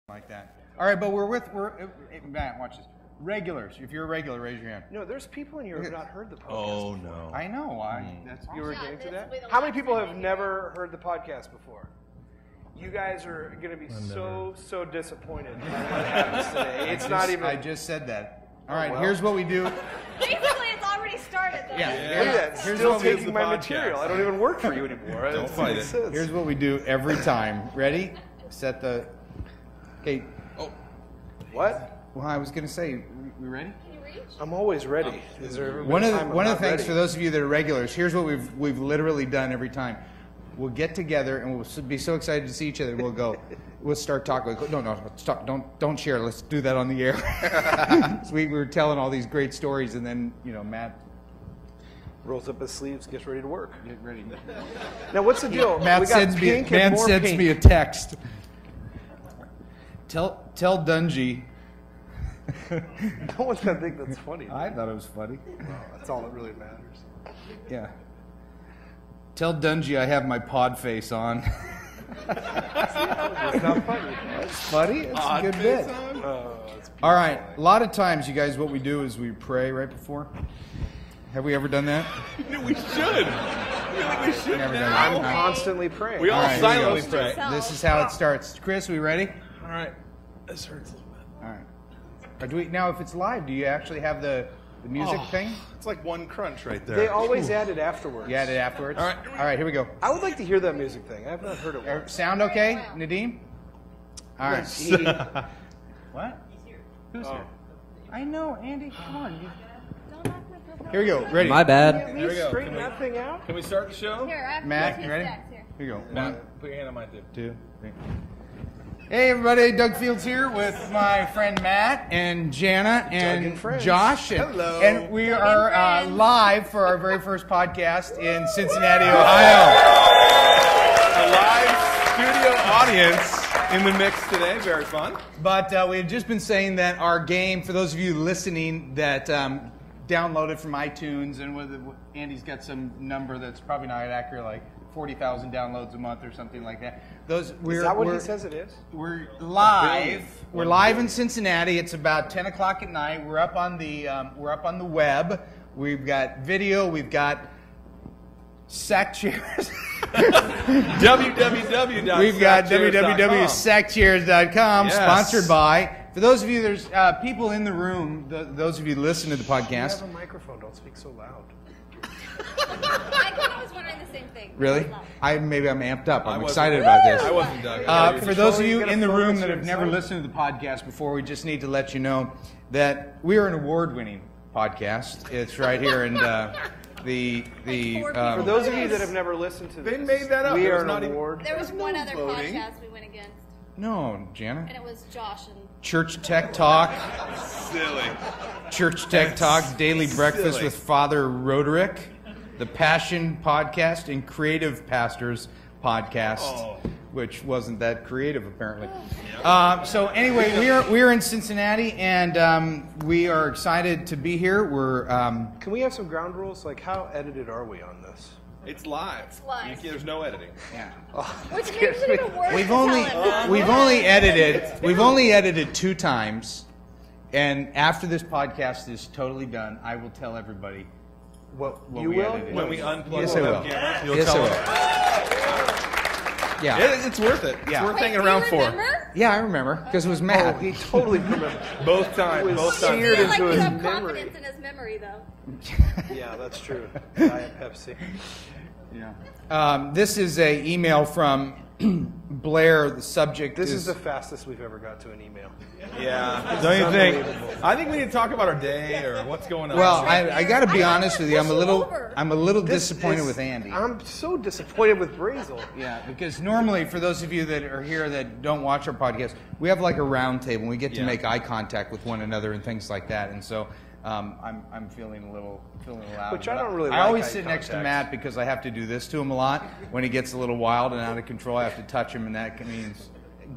like that. All right, but Matt, watch this. Regulars. If you're a regular, raise your hand. No, there's people in here who have not heard the podcast. Oh, before. no. I know. That's You were awesome. game to that? How many people have never heard the podcast before? You guys are going to be so disappointed by what happens today. It's not even. I just said that. All right, well. here's what we do. Basically, it's already started, though. Yeah. Look at that. Here's Still what we- taking my material. I don't even work for you anymore. Don't fight it. Here's what we do every time. Ready? Set the. Okay. Oh. What? Well, I was going to say, we ready? Can you reach? I'm always ready. Is there One of the time I'm things not ready? for those of you that are regulars, here's what we've literally done every time. We'll get together and we'll be so excited to see each other. We'll go. We'll start talking. No, stop! Don't share. Let's do that on the air. So we were telling all these great stories, and then Matt rolls up his sleeves, gets ready to work. get ready. Now, what's the deal? Matt we got sends me. pink and Man more sends pink. me a text. Tell Dungy. No one's gonna think that's funny. I thought it was funny. Well, that's all that really matters. Yeah. Tell Dungy I have my pod face on. It's not funny. It's funny. It's a good bit. It's All right. A lot of times, you guys, what we do is we pray right before. Have we ever done that? We should. I feel like we should Never done now. that. I'm constantly praying. We all All right, silently here pray. This is how it starts. Chris, we ready? All right. This hurts a little bit. All right. Or do we, now, if it's live, do you actually have the music thing? It's like one crunch right there. They always add it afterwards. You add it afterwards? All right. All right, here we go. I would like to hear that music thing. I have not heard it once. Sound okay, Nadeem? All right. Yes. What? Who's here? I know, Andy. Come on. Don't knock my profile. Here we go. Ready? My bad. Can There we we go. straighten Can we- that thing out? Can we start the show? Here, I have Matt, two you ready? stacks here. Here you go. Matt, put your hand on mine, too. 2, 3. Hey everybody, Doug Fields here with my friend Matt and Jana and and friends. Josh. And, Hello. And we Doug are and friends. live for our very first podcast in Cincinnati, Ohio. A live studio audience in the mix today. Very fun. But we had just been saying that our game, for those of you listening that downloaded from iTunes, and Andy's got some number that's probably not accurate, like 40,000 downloads a month or something like that. Is that what he says it is? We're live. We're live in Cincinnati. It's about 10 o'clock at night. We're up on the web. We've got video. We've got sack chairs. www.sackchairs.com. We've got www.sackchairs.com, Yes. sponsored by. For those of you, there's people in the room. Those of you that listen to the You podcast. have a microphone. Don't speak so loud. I kind of was wondering the same thing. Really? Maybe I'm amped up. I'm I wasn't- excited about this. I wasn't Doug. For those of You're you gonna in the focus room that your have never excitement. listened to the podcast before, we just need to let you know that we are an award-winning podcast. It's right here in the For those of you that have never listened to this, They made that up. we There are was an not even- award. There was one other voting. podcast we went against, no, Jana. and it was Josh and Church Tech Talk, Silly. Church Tech Talk, Daily Breakfast silly. with Father Roderick, the Passion Podcast, and Creative Pastors Podcast, which wasn't that creative apparently. So anyway, we are in Cincinnati, and we are excited to be here. We're Can we have some ground rules? Like, how edited are we on this? It's live. It's live. There's no editing. yeah. which makes it even worse. We've to only tell him. we've only edited 2 times, and after this podcast is totally done, I will tell everybody what You we will? edited. When we unplug Yes, the I will. camera, you'll Yes, tell I us. will. Yeah, It's worth it. It's Yeah. worth Wait, hanging do around you for. remember? yeah, I remember because it was Oh, Matt. he totally remembers. Both times. was Both I times. seared feel like into you his have memory. confidence in his memory, though. Yeah, that's true. Diet Pepsi. Yeah. This is a email from Blair. The subject This is the fastest we've ever got to an email. Yeah. Don't you think? unbelievable. I think we need to talk about our day or what's going on. well. I got to be I honest with you. push him over. I'm a little This disappointed is- with Andy. I'm so disappointed with Brazel. Yeah, because normally, for those of you that are here that don't watch our podcast, we have like a round table and we get to Yeah. make eye contact with one another and things like that. And so I'm feeling a little out. Which I don't really I like always eye sit next to contact. Matt because I have to do this to him a lot. When he gets a little wild and out of control, I have to touch him, and that means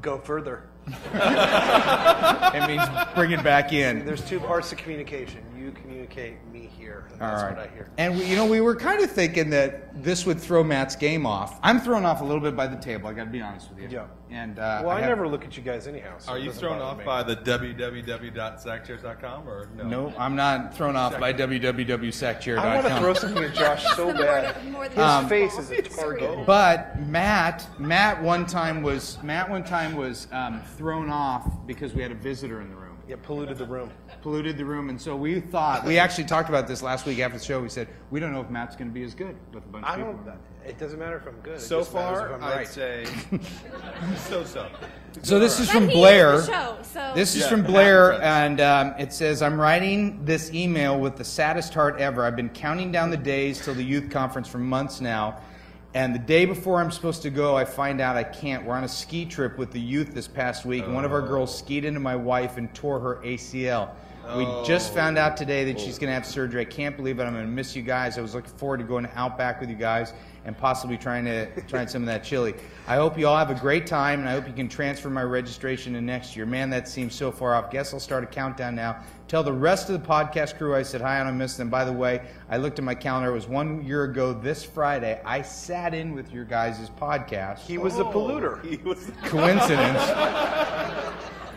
Go further. it means bring it back in. There's 2 parts to communication. You you communicate me here, and All that's right. what I hear. And we were kind of thinking that this would throw Matt's game off. I'm thrown off a little bit by the table. I got to be honest with you. Yeah. And Well, I never look at you guys anyhow. So Are it you doesn't thrown bother off me. by the www.sackchairs.com or no? No, I'm not thrown off by www.sackchair.com. I want to throw something at Josh so bad. His face is a target. But Matt one time was thrown off because we had a visitor in the room. Yeah, polluted the room. Polluted the room, and so we actually talked about this last week after the show. We said we don't know if Matt's going to be as good with a bunch of people. It doesn't matter if I'm good. So it just matters far, if I'm I'd right. say so. So this is But from he Blair. is the show, so. This is Yeah, from Matt Blair, and and it says, I'm writing this email with the saddest heart ever. I've been counting down the days till the youth conference for months now, and the day before I'm supposed to go, I find out I can't. We're on a ski trip with the youth this past week, and one of our girls skied into my wife and tore her ACL. We just found out today that she's going to have surgery. I can't believe it. I'm going to miss you guys. I was looking forward to going to Outback with you guys and possibly trying some of that chili. I hope you all have a great time, and I hope you can transfer my registration to next year. Man, that seems so far off. Guess I'll start a countdown now. Tell the rest of the podcast crew I said hi and I missed them. By the way, I looked at my calendar. It was 1 year ago this Friday. I sat in with your guys' podcast. He was the polluter. He was Coincidence.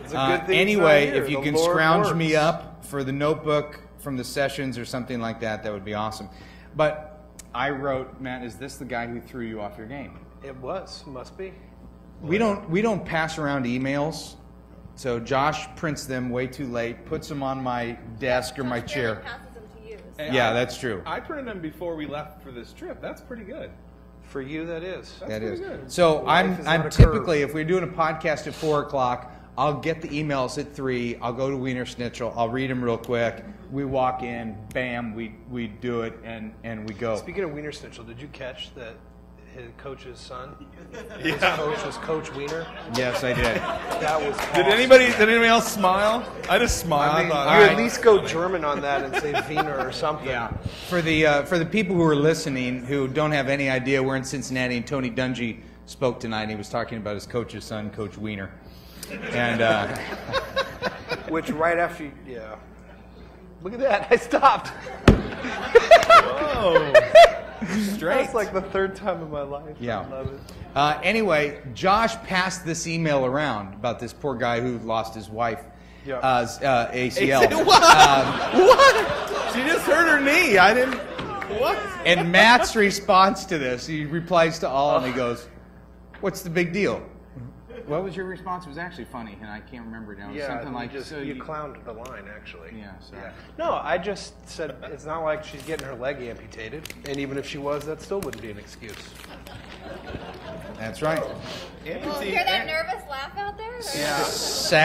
It's a good thing Anyway, he's not here. if you The can Lord scrounge works. me up for the notebook from the sessions or something like that, that would be awesome. But I wrote, Matt, is this the guy who threw you off your game? It must be. We don't pass around emails, so Josh prints them way too late, puts them on my desk or my chair. Passes them to you. Hey, Yeah, that's true. I printed them before we left for this trip. That's pretty good. For you, that is. That's That pretty is. good. So Life is I'm not a typically, curve. if we're doing a podcast at 4 o'clock, I'll get the emails at 3. I'll go to Wiener Schnitzel. I'll read them real quick. We walk in, bam, we do it, and we go. Speaking of Wiener Schnitzel, did you catch that his coach's son? Yeah. His coach was Coach Wiener. Yes, I did. That was Did awesome. anybody else smile? I just smiled. I mean, thought, you all at right. least go German on that and say Wiener or something. Yeah. For the people who are listening who don't have any idea, we're in Cincinnati, and Tony Dungy spoke tonight. And he was talking about his coach's son, Coach Wiener, and Which right after yeah. Look at that. I stopped. Whoa. Straight. That's like the third time in my life. Yeah. I love it. Anyway, Josh passed this email around about this poor guy who lost his wife. Yeah. ACL. What? She just hurt her knee. I didn't. What? And Matt's response to this, he replies to all, and he goes, "What's the big deal?" What was your response? It was actually funny, and I can't remember now. It was Yeah, something you like, just so you clowned the line actually. Yeah, sorry. No, I just said it's not like she's getting her leg amputated, and even if she was, that still wouldn't be an excuse. That's right. You hear that nervous laugh out there? Yeah.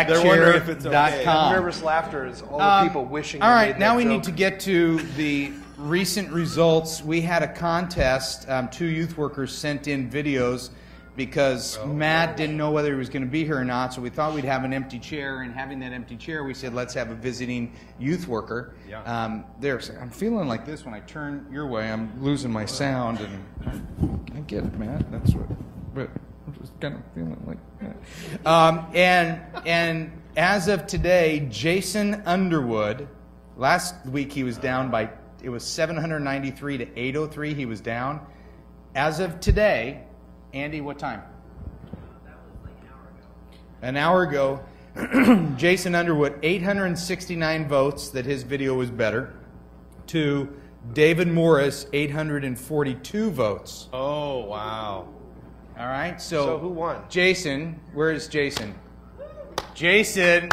They're wondering if it's okay. Sackchair.com. Nervous laughter is all the people wishing. All they right, made now that we joke. need to get to the recent results. We had a contest. 2 youth workers sent in videos because Matt didn't know whether he was going to be here or not, so we thought we'd have an empty chair, and having that empty chair, we said, let's have a visiting youth worker. Yeah. I'm feeling like this when I turn your way. I'm losing my sound, and I get it, Matt. That's what, but I'm just kind of feeling like that. And as of today, Jason Underwood, last week he was down by, it was 793 to 803 he was down. As of today, Andy, what time? An hour ago, Jason Underwood, 869 votes that his video was better, to David Morris, 842 votes. Oh, wow. All right, So who won? Jason, where is Jason? Jason,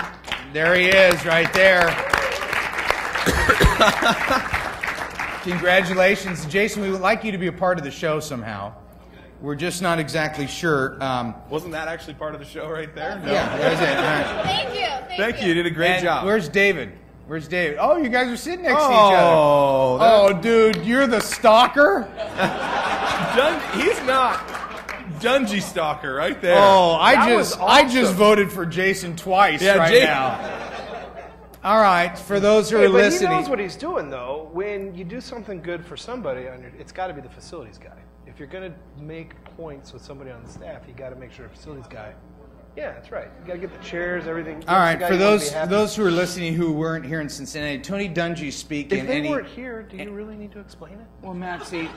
there he is, right there. Congratulations, Jason. We would like you to be a part of the show somehow. We're just not exactly sure. Wasn't that actually part of the show right there? No. Yeah, that's it. All right. Thank you. Thank you. You did a great And job. Where's David? Where's David? Oh, you guys are sitting next to each Oh, other. Oh, dude, you're the stalker? He's not. Dungy Stalker right there. Oh, That I was just awesome. voted for Jason twice Yeah, right Jason. now. All right, for those who Hey, are but listening. he knows what he's doing, though. When you do something good for somebody, it's got to be the facilities guy. If you're going to make points with somebody on the staff, you got to make sure the facilities guy Yeah, that's right. You gotta get the chairs, everything. All right, That's for the guy you wanna be happy. those who are listening who weren't here in Cincinnati, Tony Dungy speaking. If they weren't here, do you really need to explain it? Well, Matt, see,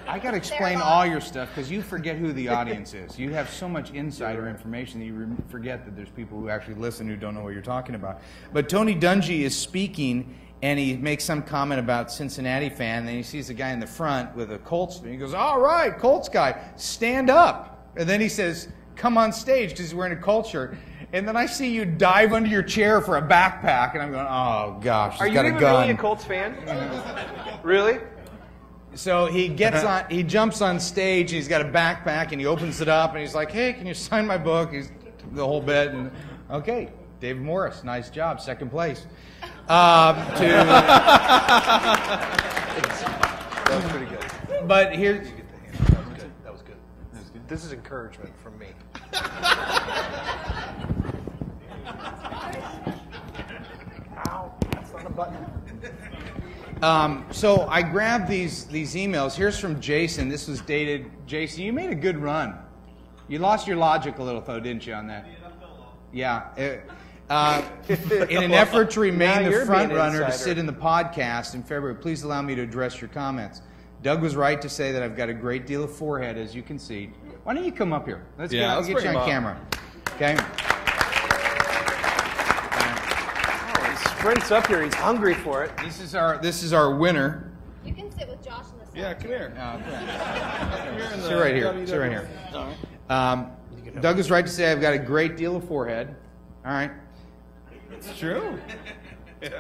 I got to explain all your stuff because you forget who the audience is. You have so much insider information that you forget that there's people who actually listen who don't know what you're talking about. But Tony Dungy is speaking, and he makes some comment about Cincinnati fan, and then he sees a guy in the front with a Colts, and he goes, all right, Colts guy, stand up. And then he says, come on stage, because he's wearing a Colts shirt. And then I see you dive under your chair for a backpack, and I'm going, oh, gosh, Are he's you got a even gun. really a Colts fan? Really? So he gets on, he jumps on stage, and he's got a backpack, and he opens it up, and he's like, hey, can you sign my book? He's the whole bit, and okay, David Morris, nice job, second place. That was pretty good. But here's, That was good. This is encouragement from me. Ow, that's not a button. so I grabbed these emails. Here's from Jason. This was dated. Jason, you made a good run. You lost your logic a little, though, didn't you, on that? Yeah. In an effort to remain Now the you're front being runner to insider. sit in the podcast in February, please allow me to address your comments. Doug was right to say that I've got a great deal of forehead, as you can see. Why don't you come up here? Let's get you bring him on up. camera. Okay. He sprints up here. He's hungry for it. This is our winner. You can sit with Josh on the side. Yeah, come here. Sit right here. Sit right here. Doug is right to say I've got a great deal of forehead. All right. It's true.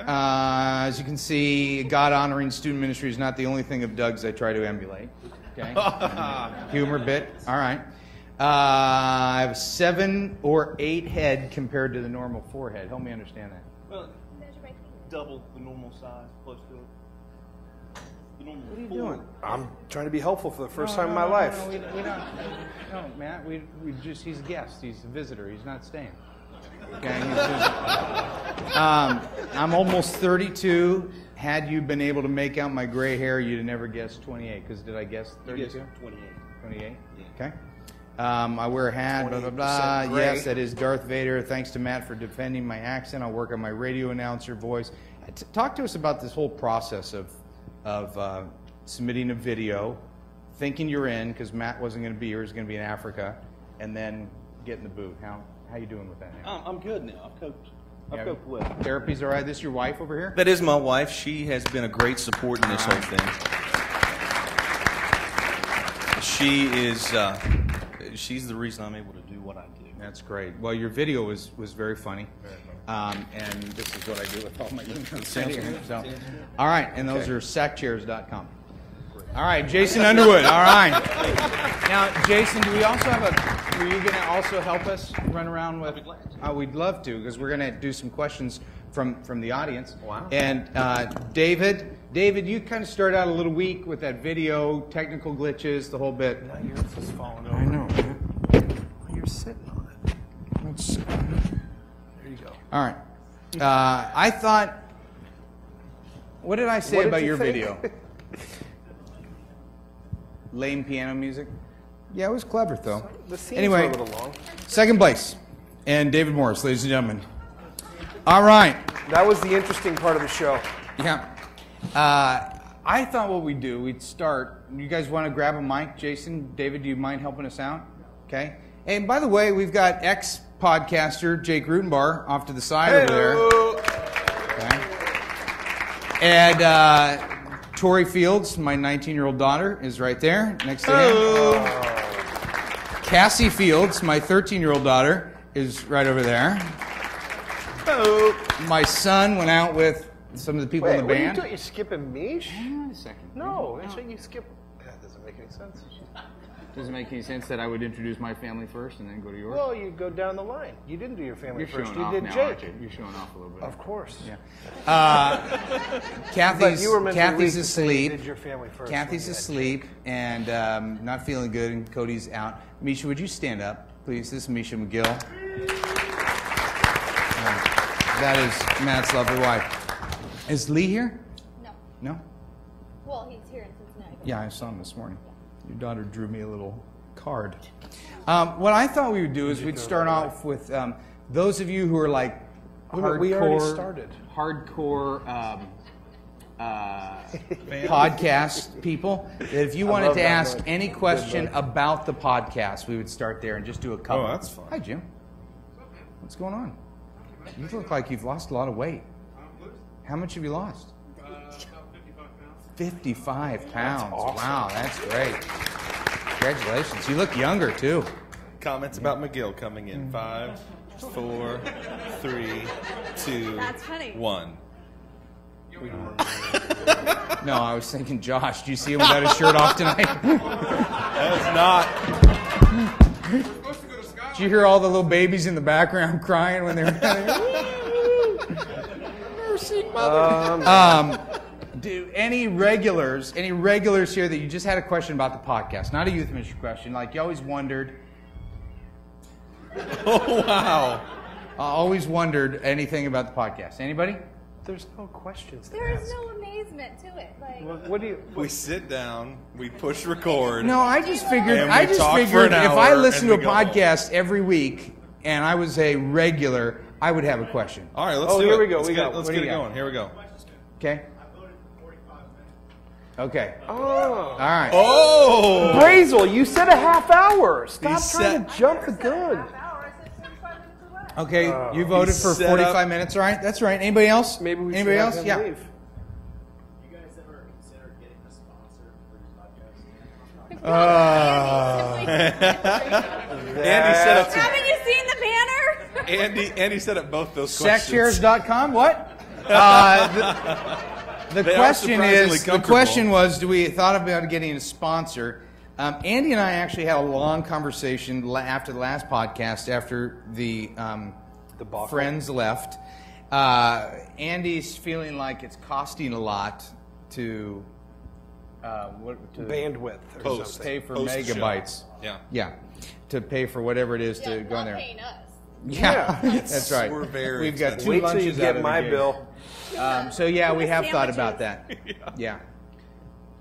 As you can see, God-honoring student ministry is not the only thing of Doug's I try to emulate. Okay. Humor bit. All right. I have 7 or 8 head compared to the normal forehead. Help me understand that. Well, There's your right finger. double the normal size, close to it. The normal What are you 4. doing? I'm trying to be helpful for the first time in my life. No, we don't. No, Matt. We he's a guest. He's a visitor. He's not staying. Okay. I'm almost 32. Had you been able to make out my gray hair, you'd have never guessed 28. Because did I guess 32? 28. 28. Okay. I wear a hat. Blah blah blah. gray. Yes, that is Darth Vader. Thanks to Matt for defending my accent. I'll work on my radio announcer voice. Talk to us about this whole process of submitting a video, thinking you're in because Matt wasn't going to be here. He was going to be in Africa, and then getting the boot. How you doing with that now? I'm good now. I've coped. Yeah. I've coped well. Therapy's all right. This your wife over here? That is my wife. She has been a great support in this whole thing. She is. She's the reason I'm able to do what I do. That's great. Well, your video was very funny. And this is what I do with all my emails. right here. So, all right, and those are sackchairs.com. All right, Jason Underwood. All right. Now, Jason, do we also have were you going to also help us run around with? We'd love to, because we're going to do some questions from the audience. Wow. And David, you kind of started out a little weak with that video, technical glitches, the whole bit. Now yours is falling over. I know, man. You're sitting on it. Let's- There you go. All right. I thought. What did I say What did about you your think? video? Lame piano music. Yeah, it was clever though. The scenes Anyway, were a little long. second place, and David Morris, ladies and gentlemen. All right. That was the interesting part of the show. Yeah. I thought what we'd do, we'd start. You guys want to grab a mic, Jason, David? Do you mind helping us out? Okay. And by the way, we've got ex-podcaster Jake Rutenbar off to the side over there. Okay. And Tori Fields, my 19-year-old daughter, is right there next to him. Cassie Fields, my 13-year-old daughter, is right over there. My son went out with some of the people Wait, in the what are you band. doing? You're skipping me? Hang on a second. No, that's what you skip. That doesn't make any sense. Doesn't make any sense that I would introduce my family first and then go to yours. Well, you go down the line. You didn't do your family You're first. showing You off did now, Jake. aren't you? You're showing off a little bit. Of course. Yeah. But Kathy's you were meant to Kathy's wait to say you asleep. did your family first. Kathy's asleep and not feeling good, and Cody's out. Misha, would you stand up, please? This is Misha McGill. That is Matt's lovely wife. Is Lee here? No. No? Well, he's here in Cincinnati. but- Yeah, I saw him this morning. Your daughter drew me a little card. What I thought we would do is we'd start off with those of you who are like hardcore. We already started. Hardcore podcast people. That if you wanted to ask any question about the podcast, we would start there and just do a couple. Oh, that's fine. Hi, Jim. What's going on? You look like you've lost a lot of weight. How much have you lost? About 55 pounds. 55 pounds. That's awesome. Wow, that's great. Congratulations. You look younger, too. Comments about McGill coming in. 5, 4, 3, 2, That's funny. 1. No, I was thinking Josh. Do you see him without his shirt off tonight? That is not. Did you hear all the little babies in the background crying when they were Mercy, mother. Do any regulars here that you just had a question about the podcast? Not a youth ministry question, like you always wondered. Oh, wow. Always wondered anything about the podcast. Anybody? There's no questions to There is ask. no amazement to it. Like, What do you? We sit down, we push record. No, I just figured. And we I just talk for figured an if I hour listened to a and we go home. podcast every week and I was a regular, I would have a question. All right, let's Oh, do here it. we go. Let's We get, got- let's what get do it you got? going. Here we go. Okay. Okay. Oh, All right. Oh! Brazel, you said a half hour. Stop He trying to jump the gun. Okay. You voted for set 45 up- minutes. All right. That's right. Anybody else? Maybe we Anybody should else? have him Yeah. leave. You guys ever consider getting a sponsor for your podcast? Andy set up. haven't you seen the banner? Andy set up both those questions. Sexshares.com. What? The They are question surprisingly is. The comfortable. question was: do we thought about getting a sponsor? Andy and I actually had a long conversation after the last podcast, after the Debacle. friends left. Andy's feeling like it's costing a lot to Bandwidth or Post. something. pay for Post megabytes. show. Yeah. Yeah, to pay for whatever it is Yeah, to go in not there. paying us. Yeah, that's right. We're very We've got expensive. 2 Wait till lunches you out get of my the gig. bill. So yeah, we The have thought about sandwiches. that. Yeah.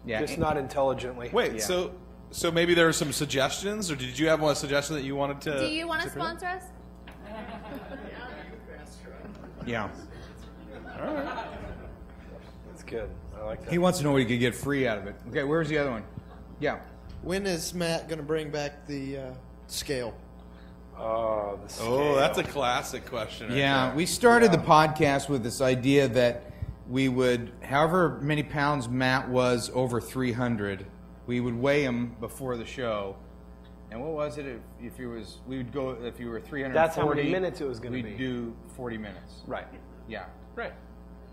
Yeah. Just not intelligently. Wait, Yeah. so maybe there are some suggestions, or did you have one suggestion that you wanted to? Do you want to sponsor us? Yeah. That's good. I like that. He wants to know what he could get free out of it. Okay, where's the other one? Yeah. When is Matt going to bring back the scale? Oh, the scale. Oh, that's a classic question. Right Yeah, there. we started the podcast with this idea that we would, however many pounds Matt was over 300, we would weigh him before the show. And what was it if you was? We would go if you were 340. That's how many minutes it was gonna be. We'd do 40 minutes. Right. Yeah. Right.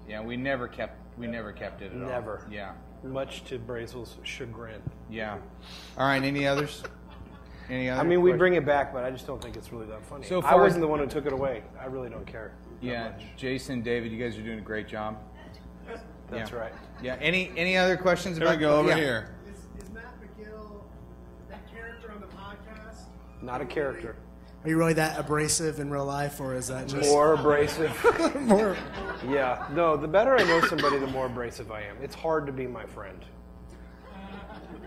Yeah. We never kept it at all. Never. Yeah. Much to Brazel's chagrin. Yeah. All right. Any others? Any other? I mean, we questions? bring it back, but I just don't think it's really that funny. So I far- wasn't the one who took it away. I really don't care. that Yeah. much. Jason, David, you guys are doing a great job. That's Yeah. right. Yeah. Any other questions Here about? we go over yeah. here. Is Matt McGill that character on the podcast? Not a character. Are you really that abrasive in real life, or is that just More abrasive. more? Yeah. No, the better I know somebody, the more abrasive I am. It's hard to be my friend.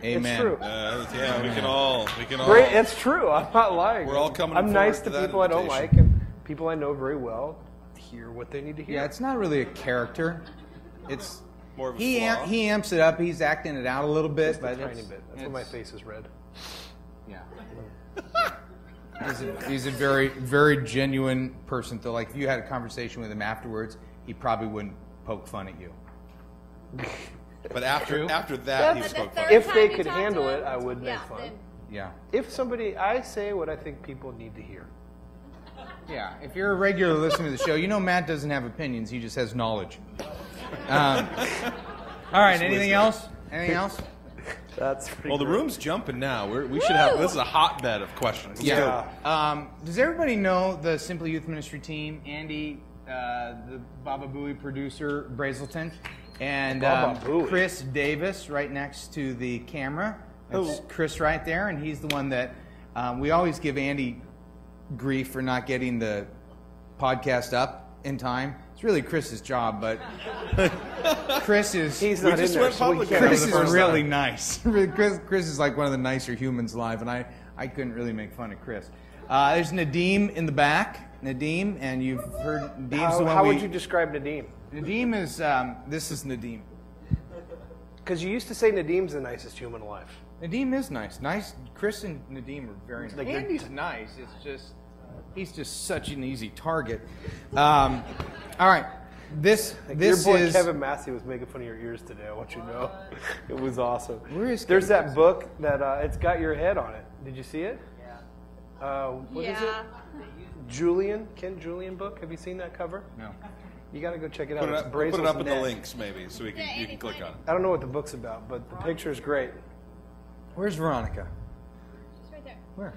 Amen. It's true. Yeah, we can all. Great. It's true. I'm not lying. We're all coming I'm forward nice to to that people I don't invitation. like, and people I know very well hear what they need to hear. Yeah, it's not really a character. It's More of a he flaw. he amps it up. He's acting it out a little bit, Just a but tiny it's- bit. That's why my it's- face is red. Yeah. He's a very, very genuine person. Though, like if you had a conversation with him afterwards, he probably wouldn't poke fun at you. But after that, he That's- spoke. third If time they you could talk to handle him, it, I would make yeah, fun. then- Yeah. If somebody, I say what I think people need to hear. Yeah. If you're a regular listener to the show, you know Matt doesn't have opinions. He just has knowledge. All right. Anything else? Anything else? That's pretty Well, the great. room's jumping now. We should have. This is a hotbed of questions. Let's go. Does everybody know the Simply Youth Ministry team? Andy, the Baba Booey producer, Brazelton, and Baba Booey. Chris Davis right next to the camera. That's Chris right there, and he's the one that we always give Andy grief for not getting the podcast up in time. It's really Chris's job, but Chris is He's We not in just there, went so we public can't. with Chris the is first really time. nice. Chris is like one of the nicer humans alive, and I couldn't really make fun of Chris. There's Nadim in the back. Nadim, and you've heard Nadim's the one How would you describe Nadim? Nadim is, this is Nadim. Because you used to say Nadim's the nicest human alive. Nadim is nice. Chris and Nadim are very nice. Like Andy's nice. It's just, he's just such an easy target. All right. This your boy is Kevin Massey was making fun of your ears today. I want you to know, it was awesome. Where is There's Kevin that book that it's got your head on it. Did you see it? Yeah. What is it? Ken Julian book. Have you seen that cover? No. You got to go check it out. Put it It's up, Brazel's put it up in the neck. links, maybe, so you can click on it. I don't know what the book's about, but the picture is great. Where's Veronica? She's right there. Where?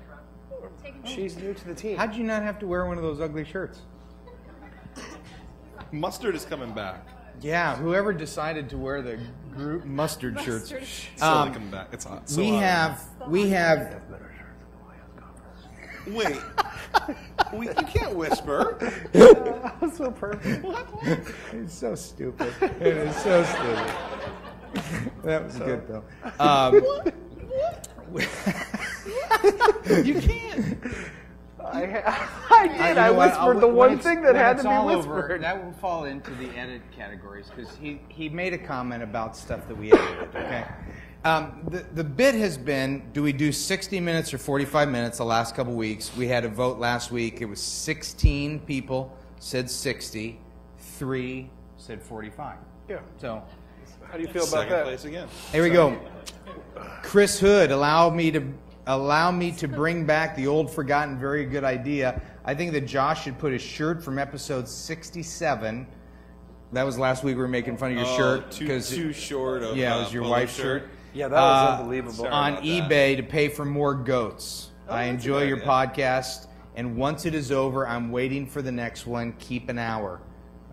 Taking She's new to the team. How'd you not have to wear one of those ugly shirts? Mustard is coming back. Yeah, whoever decided to wear the group mustard shirts. Slowly coming back. It's hot. So We hot. have. Wait. You can't whisper. That was so perfect. It's so stupid. It is so stupid. That was good though. You can't. I did. You know I what? whispered the When one it's- thing that when had it's to be all over, whispered. that will fall into the edit categories because he made a comment about stuff that we edited. Okay. The bit has been: do we do 60 minutes or 45 minutes? The last couple weeks, we had a vote last week. It was 16 people said 60, 3 said 45. Yeah. So How do you feel about Second that? place again. here we go. Chris Hood, allow me to bring back the old, forgotten, very good idea. I think that Josh should put a shirt from episode 67. That was last week. We were making fun of your shirt Too short of. yeah, it was your polo wife's shirt. Yeah, that was unbelievable. Sorry On about that. eBay to pay for more goats. I that's enjoy a good your idea. podcast, and once it is over, I'm waiting for the next one. Keep an hour.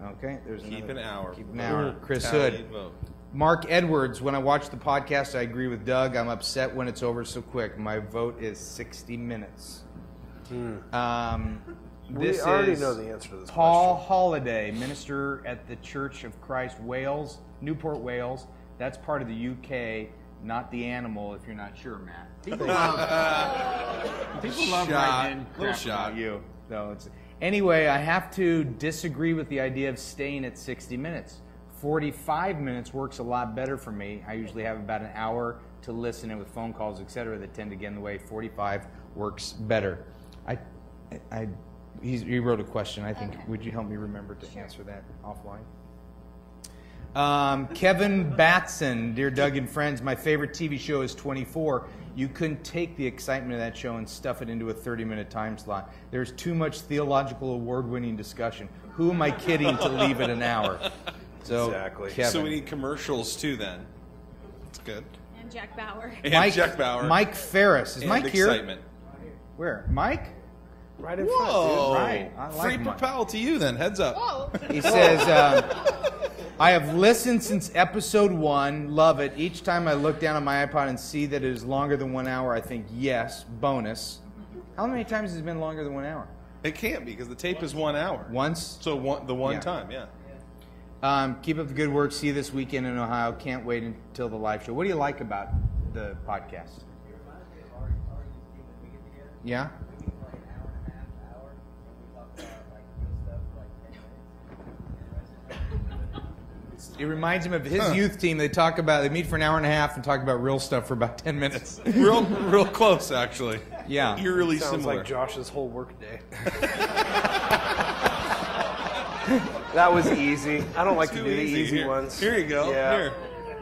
Okay, there's Keep another- an hour. Keep an hour. Chris Tally Hood. vote. Mark Edwards, when I watch the podcast, I agree with Doug. I'm upset when it's over so quick. My vote is 60 minutes. We This already is know the answer to this Paul Holiday, minister at the Church of Christ, Wales, Newport, Wales. That's part of the UK, not the animal, if you're not sure, Matt. People love writing Little crap shot. about you. So anyway, I have to disagree with the idea of staying at 60 minutes. 45 minutes works a lot better for me. I usually have about an hour to listen, and with phone calls, etc., that tend to get in the way. 45 works better. He wrote a question. I think. Would you help me remember to answer that offline? Kevin Batson, dear Doug and friends, my favorite TV show is 24. You couldn't take the excitement of that show and stuff it into a 30-minute time slot. There's too much theological award-winning discussion. Who am I kidding to leave it an hour? So, Exactly. Kevin. So we need commercials too. Then that's good. And Jack Bauer. And Jack Bauer. Mike Ferris. Is and Mike here? excitement. Where? Mike? Right in front, Whoa! Right. I like Free Mike. propel to you then. Heads up. Whoa. He says, I have listened since episode 1. Love it. Each time I look down on my iPod and see that it is longer than 1 hour, I think, yes, bonus. How many times has it been longer than 1 hour? It can't be because the tape is 1 hour. Once? So the one Yeah. time, yeah. Keep up the good work. See you this weekend in Ohio. Can't wait until the live show. What do you like about the podcast? Yeah? It reminds him of his youth team. They meet for an hour and a half and talk about real stuff for about 10 minutes. Real close, actually. Yeah. Eerily Sounds similar. like Josh's whole work day. That was easy. I don't like to Too do the easy Here. ones. Here you go. Yeah. Here.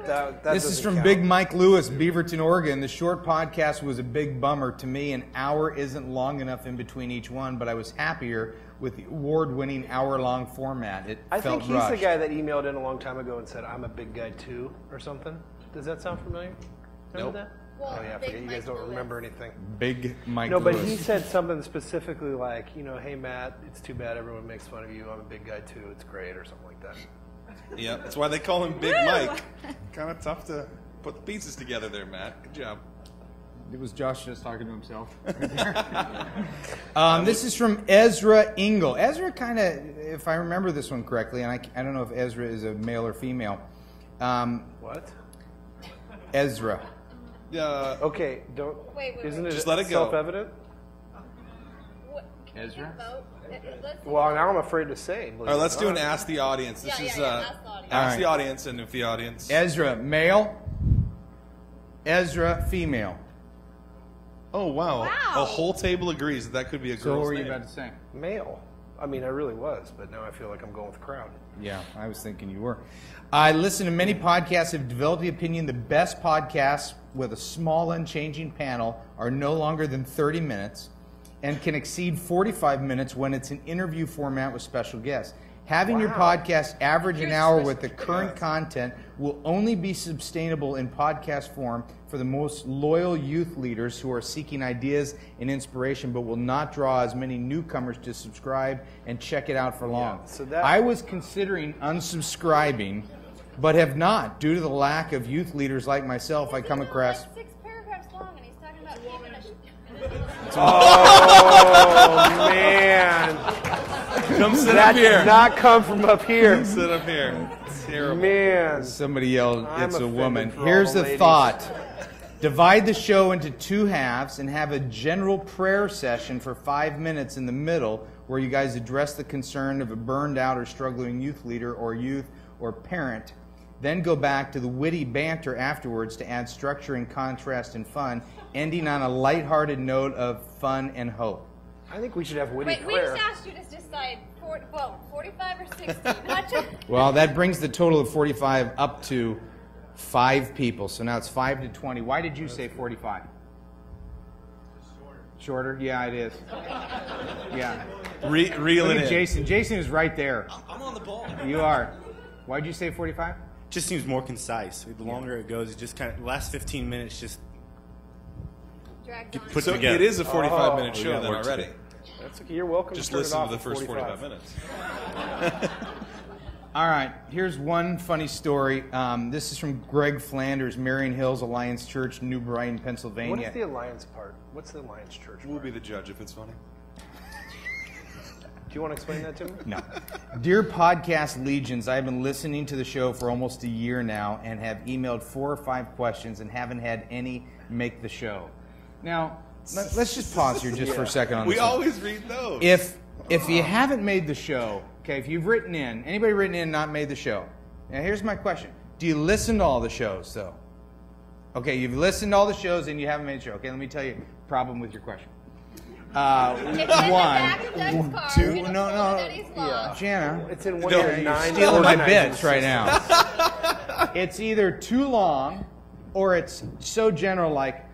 That This is doesn't from count. Big Mike Lewis, Beaverton, Oregon. The short podcast was a big bummer to me. An hour isn't long enough in between each one, but I was happier with the award-winning hour-long format. It I felt think he's rushed. the guy that emailed in a long time ago and said, "I'm a big guy too," or something. Does that sound familiar? Remember Nope. that? Well, Oh yeah, I Big forget. You guys Mike don't Lewis. remember anything. Big Mike No, but Lewis. he said something specifically like, "Hey Matt, it's too bad everyone makes fun of you. I'm a big guy too. It's great," or something like that. Yeah, that's why they call him Big Mike. Kind of tough to put the pieces together there, Matt. Good job. It was Josh just talking to himself. This is from Ezra Engel. Ezra kind of, if I remember this one correctly, and I don't know if Ezra is a male or female. What? Ezra. Okay, don't. Wait. Isn't it Just let it go. self-evident? Can Ezra? we vote? Let's Well, now I'm afraid to say. All right, let's do an Ask the Audience. This Yeah, is ask the audience. Ask the All right. Audience, and if the audience... Ezra, male. Ezra, female. Oh, wow. Wow. A whole table agrees that could be a So girl's what were you name. about to say? Male. I mean, I really was, but now I feel like I'm going with the crowd. Yeah, I was thinking you were. I listen to many podcasts, have developed the opinion the best podcasts with a small unchanging panel are no longer than 30 minutes and can exceed 45 minutes when it's an interview format with special guests. Having your podcast average an hour with the current content will only be sustainable in podcast form for the most loyal youth leaders who are seeking ideas and inspiration, but will not draw as many newcomers to subscribe and check it out for long. so that- I was considering unsubscribing, but have not, due to the lack of youth leaders like myself I come across. Like 6 paragraphs long, and he's talking about keeping a. Oh, man. Come sit That up here. did not come from up here. Sit up here. It's terrible. Man. Somebody yelled, I'm it's a offended woman. for all Here's the the ladies. thought. Divide the show into 2 halves and have a general prayer session for 5 minutes in the middle where you guys address the concern of a burned out or struggling youth leader or youth or parent. Then go back to the witty banter afterwards to add structure and contrast and fun, ending on a lighthearted note of fun and hope. I think we should have witty Wait, we prayer. just asked you to decide 45 or 60. Not to. Well, that brings the total of 45 up to 5 people. So now it's 5 to 20. Why did you say 45? Shorter? Yeah, it is. Yeah. Reel Look it at in. Jason. Jason is right there. I'm on the ball. You are. Why'd you say 45? Just seems more concise. The longer it goes, it just kind of the last 15 minutes just Dragged on. puts So it together. it is a 45-minute we show got then work to already. do. That's okay. You're welcome Just to turn listen it to off the at first 45 45 minutes. All right. Here's one funny story. This is from Greg Flanders, Marion Hills Alliance Church, New Brighton, Pennsylvania. What is the Alliance part? What's the Alliance Church We'll part? be the judge if it's funny. Do you want to explain that to me? No. Dear Podcast Legions, I've been listening to the show for almost a year now and have emailed 4 or 5 questions and haven't had any make the show. Now, let's just pause here just for a second on this. We one. always read those. If you haven't made the show, okay, if you've written in, anybody written in and not made the show, now here's my question. Do you listen to all the shows, though? Okay, you've listened to all the shows and you haven't made the show. Okay, let me tell you the problem with your question. It's in the back of Doug's car. two- We're gonna no, pull no. it that he's lost. Jana, It's in one No, of your you're 9 stealing my organizing bits right systems. now. It's either too long or it's so general like,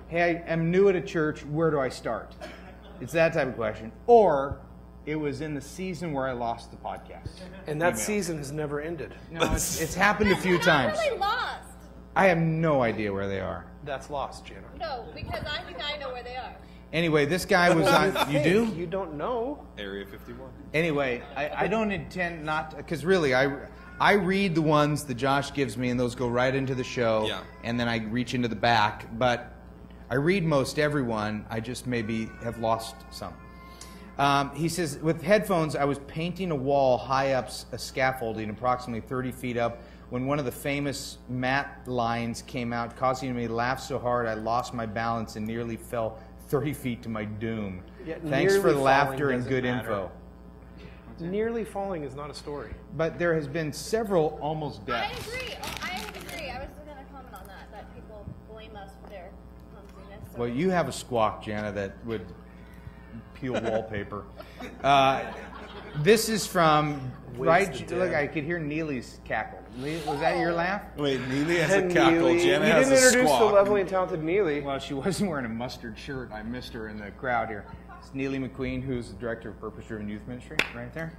hey, I'm new at a church, where do I start? It's that type of question. Or it was in the season where I lost the podcast. And that Email. season has never ended. No, it's happened a few That's not times. really lost. I have no idea where they are. That's lost, Jana. No, because I think I know where they are. Anyway, this guy was on. You do? You don't know. Area 51. Anyway, I don't intend not because really I read the ones that Josh gives me and those go right into the show. Yeah. And then I reach into the back, but I read most everyone. I just maybe have lost some. He says, with headphones, I was painting a wall high up a scaffolding, approximately 30 feet up, when one of the famous matte lines came out, causing me to laugh so hard I lost my balance and nearly fell 30 feet to my doom. Yeah, Thanks for nearly the laughter falling and good doesn't matter. info. Nearly falling is not a story. But there has been several almost I deaths. agree. I agree. I was going to comment on that people blame us for their clumsiness. Well, you have a squawk, Jana, that would peel wallpaper. This is from right. the Look, dead. I could hear Neely's cackle. Was that your laugh? Wait, Neely has a And cackle. Neely, Jana you has didn't a introduce squawk. the lovely and talented Neely. Well, she wasn't wearing a mustard shirt. I missed her in the crowd here. It's Neely McQueen, who's the director of Purpose Driven Youth Ministry, right there.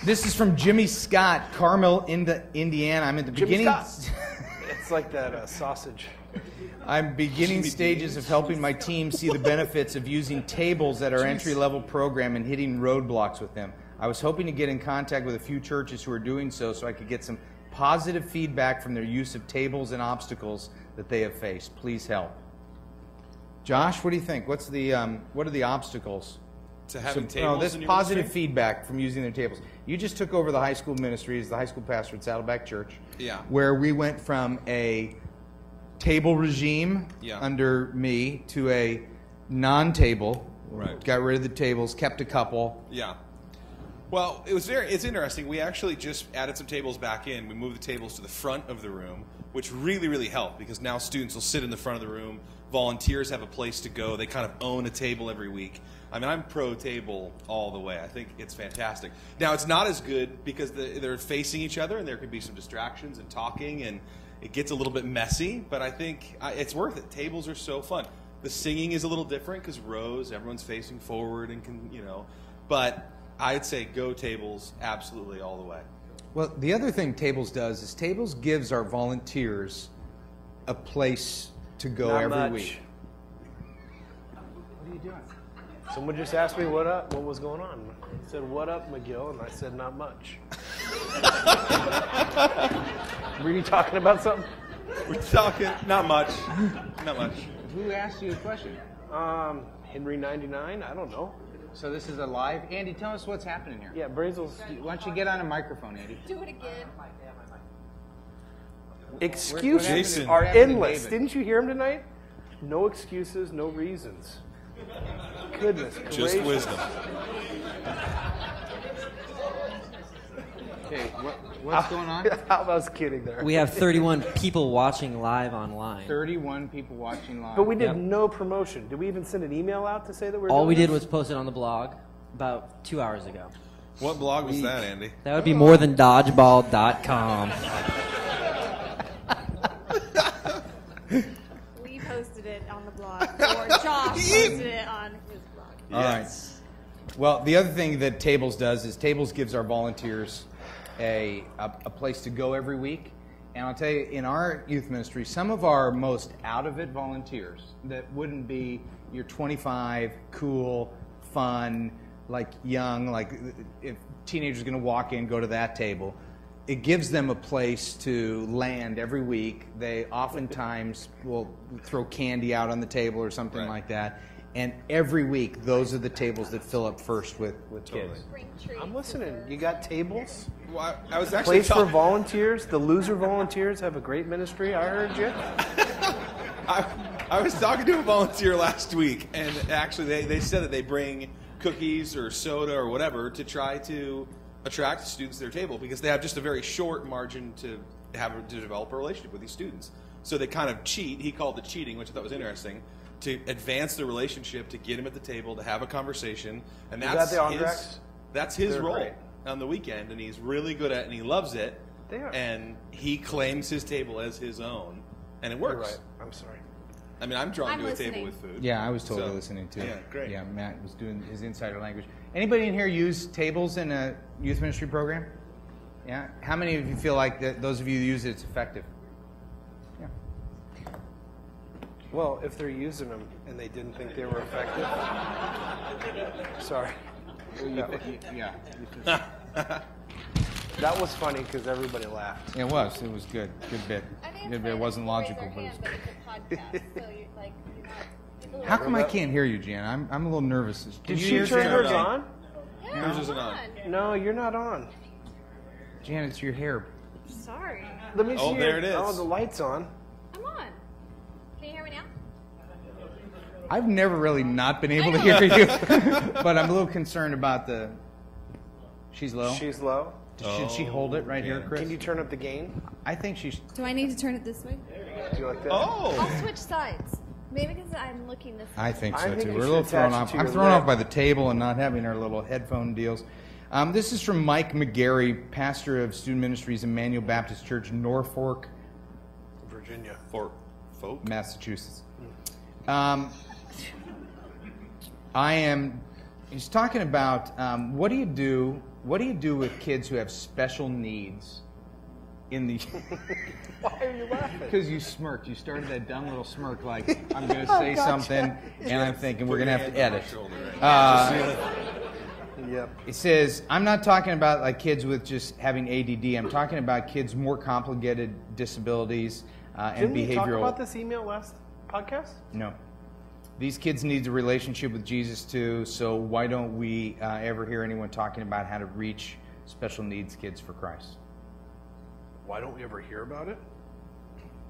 This is from Jimmy Scott, Carmel, Indiana. I'm at the Jimmy beginning. Scott. It's like that sausage. I'm beginning stages of helping my team see the benefits of using tables at our entry-level program and hitting roadblocks with them. I was hoping to get in contact with a few churches who are doing so I could get some positive feedback from their use of tables and obstacles that they have faced. Please help. Josh, what do you think? What are the obstacles? to having So, tables this in your positive ministry? feedback from using their tables. You just took over the high school ministry as the high school pastor at Saddleback Church. Yeah. Where we went from a table regime Yeah. under me to a non-table. Right. Got rid of the tables, kept a couple. Yeah. Well, it's interesting. We actually just added some tables back in. We moved the tables to the front of the room, which really, really helped because now students will sit in the front of the room. Volunteers have a place to go. They kind of own a table every week. I mean, I'm pro table all the way. I think it's fantastic. Now, it's not as good because they're facing each other and there could be some distractions and talking and it gets a little bit messy, but I think it's worth it. Tables are so fun. The singing is a little different because rows, everyone's facing forward and can, but I'd say go tables absolutely all the way. Well, the other thing tables does is tables gives our volunteers a place to go Not every much. week. What are you doing? Someone just asked me what was going on. I said, "What up, McGill?" And I said, "Not much." Were you talking about something? We're talking, not much. Not much. Who asked you a question? Henry 99. I don't know. So this is a live. Andy, tell us what's happening here. Yeah, Brazel's. Why don't you get on a microphone, Andy? Do it again. Excuses Jason. are What happened to endless. David? Didn't you hear him tonight? No excuses, no reasons. Goodness Just gracious. wisdom. Okay, what's going on? I was kidding there. We have 31 people watching live online. 31 people watching live. But we did Yep. no promotion. Did we even send an email out to say that we're All doing we did this? was post it on the blog about 2 hours ago. What blog was that, Andy? That would be more than dodgeball.com. We posted it on the blog, or Josh posted it on his blog. All right. Well, the other thing that Tables does is Tables gives our volunteers a place to go every week. And I'll tell you, in our youth ministry, some of our most out-of-it volunteers that wouldn't be your 25, cool, fun, like young, like if teenagers are going to walk in, go to that table, it gives them a place to land every week. They oftentimes will throw candy out on the table or something Right. like that. And every week, those are the tables that fill up first with kids. Spring tree. I'm listening. You got tables? Well, I was actually Place for volunteers? The loser volunteers have a great ministry, I heard you. I was talking to a volunteer last week, and actually they said that they bring cookies or soda or whatever to try to attract students to their table because they have just a very short margin to develop a relationship with these students. So they kind of cheat. He called it cheating, which I thought was interesting, to advance the relationship, to get him at the table, to have a conversation, and Is that's that the his, Andrex? that's his They're role great. on the weekend, and he's really good at it, and he loves it. They are. And he claims his table as his own, and it You're works. right. I'm sorry. I mean, I'm drawn I'm to a listening. table with food. Yeah, I was totally So, listening too. Yeah, great. Yeah, Matt was doing his insider language. Anybody in here use tables in a youth ministry program? Yeah. How many of you feel like that? Those of you who use it, it's effective? Yeah. Well, if they're using them and they didn't think they were effective. Sorry. Yeah. That was funny because everybody laughed. It was. It was good. Good bit. I think Good it's bit. It fine wasn't if you raise logical, your but it hand, was. but it's a podcast, so you like you're not. People How are- come I can't hear you, Jan? I'm a little nervous. Did you she hear turn Jan? hers okay? on? Yeah, Yours isn't come on. No, you're not on. Jan, it's your hair. Sorry, Let me see. Oh, your- there it is. Oh, the light's on. I'm on. Can you hear me now? I've never really not been able to hear you, but I'm a little concerned about the. She's low. She's low. Should she hold it right here, Chris? Can you turn up the gain? I think she's. Do I need to turn it this way? Do you like that? Oh, I'll switch sides. Maybe because I'm looking this way. I think I so think too. you We're a should little attach thrown it off. to I'm your thrown lip. off by the table and not having our little headphone deals. This is from Mike McGarry, pastor of Student Ministries, Emmanuel Baptist Church, Norfolk, Virginia. for folk. Massachusetts. He's talking about what do you do with kids who have special needs in the. Why are you laughing? Because you smirked. You started that dumb little smirk like, I'm going to say something, and I'm thinking we're going to have to edit. Yep. It says, I'm not talking about like kids with just having ADD. I'm talking about kids more complicated disabilities and Didn't we talk behavioral. about this email last podcast? No. these kids need a relationship with Jesus too, so why don't we ever hear anyone talking about how to reach special needs kids for Christ? Why don't we ever hear about it?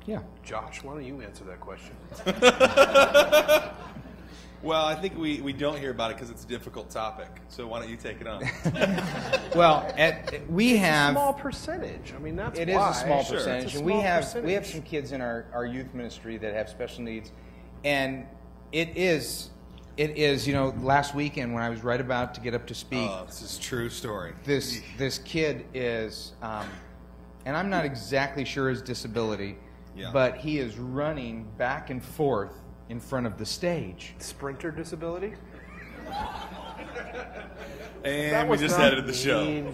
Yeah. Josh, why don't you answer that question? Well, I think we don't hear about it because it's a difficult topic. So why don't you take it on? Well, we have a small percentage. I mean, that's it why. is a small Sure. percentage, It's a and we small have percentage. some kids in our youth ministry that have special needs, and it is last weekend when I was right about to get up to speak. Oh, this is a true story. This kid is, and I'm not exactly sure his disability, Yeah. but he is running back and forth in front of the stage. Sprinter disability? And we just edited the show.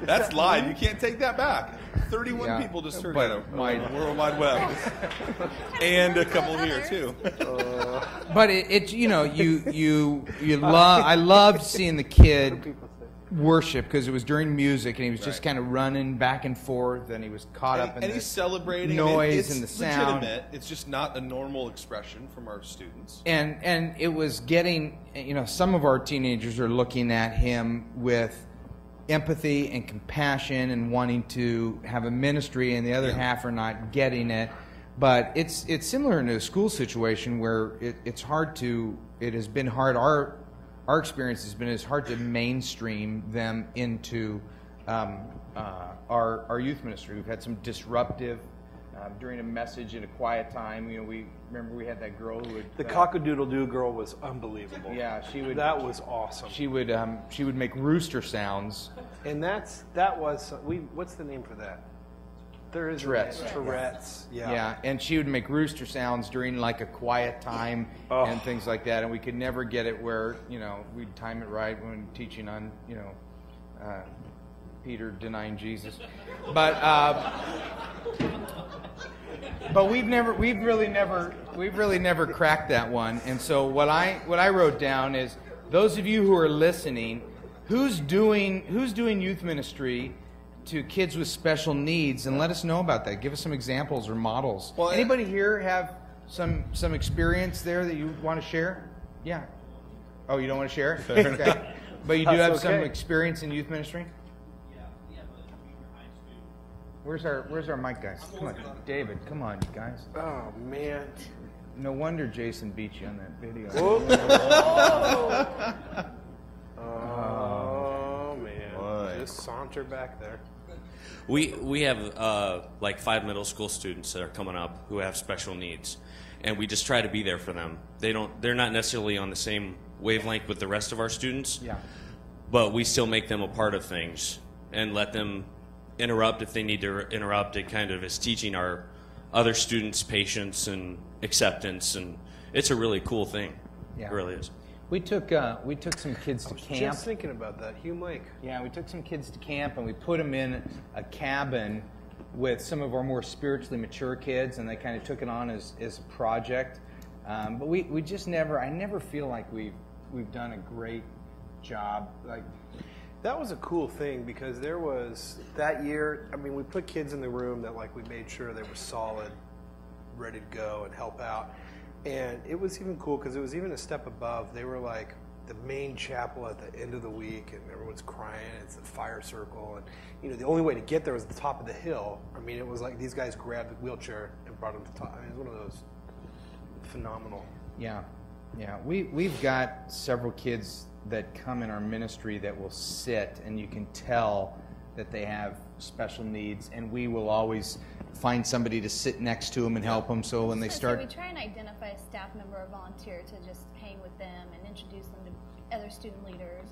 That's live. You can't take that back. 31 Yeah. people just heard But it on the World Wide Web. And a couple here, too. But I loved seeing the kid worship because it was during music and he was just kind of running back and forth and he was caught up in And the he's celebrating. noise it's and the sound. legitimate. It's just not a normal expression from our students. And it was getting, some of our teenagers are looking at him with empathy and compassion and wanting to have a ministry, and the other half are not getting it. But it's similar in a school situation where it has been hard. Our experience has been it's hard to mainstream them into our youth ministry. We've had some disruptive during a message in a quiet time. We remember we had that girl who would The cock-a-doodle-doo girl was unbelievable. Yeah, she would. That was awesome. She would make rooster sounds. And what's the name for that? There is Tourette's. Tourette's. Yeah. Yeah, and she would make rooster sounds during like a quiet time and things like that, and we could never get it where we'd time it right when teaching on Peter denying Jesus, but we've really never cracked that one. And so what I wrote down is those of you who are listening, who's doing youth ministry to kids with special needs, and let us know about that. Give us some examples or models. Well, anybody here have some experience there that you want to share? Yeah. Oh, you don't want to share? Okay. But you do have some experience in youth ministry? Yeah, we have a junior high student. Where's our mic guys? Come on, David. Come on, you guys. Oh man. No wonder Jason beat you on that video. Oh man. Boy. Just saunter back there. We have like 5 middle school students that are coming up who have special needs, and we just try to be there for them. They're not necessarily on the same wavelength with the rest of our students. Yeah. But we still make them a part of things and let them interrupt if they need to interrupt. It kind of is teaching our other students patience and acceptance, and it's a really cool thing. Yeah. It really is. We took some kids to camp. Just thinking about that, Hume Lake. Yeah, we took some kids to camp and we put them in a cabin with some of our more spiritually mature kids, and they kind of took it on as a project. But we just I never feel like we've done a great job. Like That was a cool thing because there was that year. I mean, we put kids in the room that we made sure they were solid, ready to go and help out. And it was even cool because it was even a step above. They were like the main chapel at the end of the week, and everyone's crying. It's a fire circle, and the only way to get there was the top of the hill. I mean, it was like these guys grabbed the wheelchair and brought them to the top. I mean, it was one of those phenomenal. Yeah. We've got several kids that come in our ministry that will sit, and you can tell that they have special needs, and we will always find somebody to sit next to them and help them. So when they start, we try and identify a staff member or volunteer to just hang with them and introduce them to other student leaders.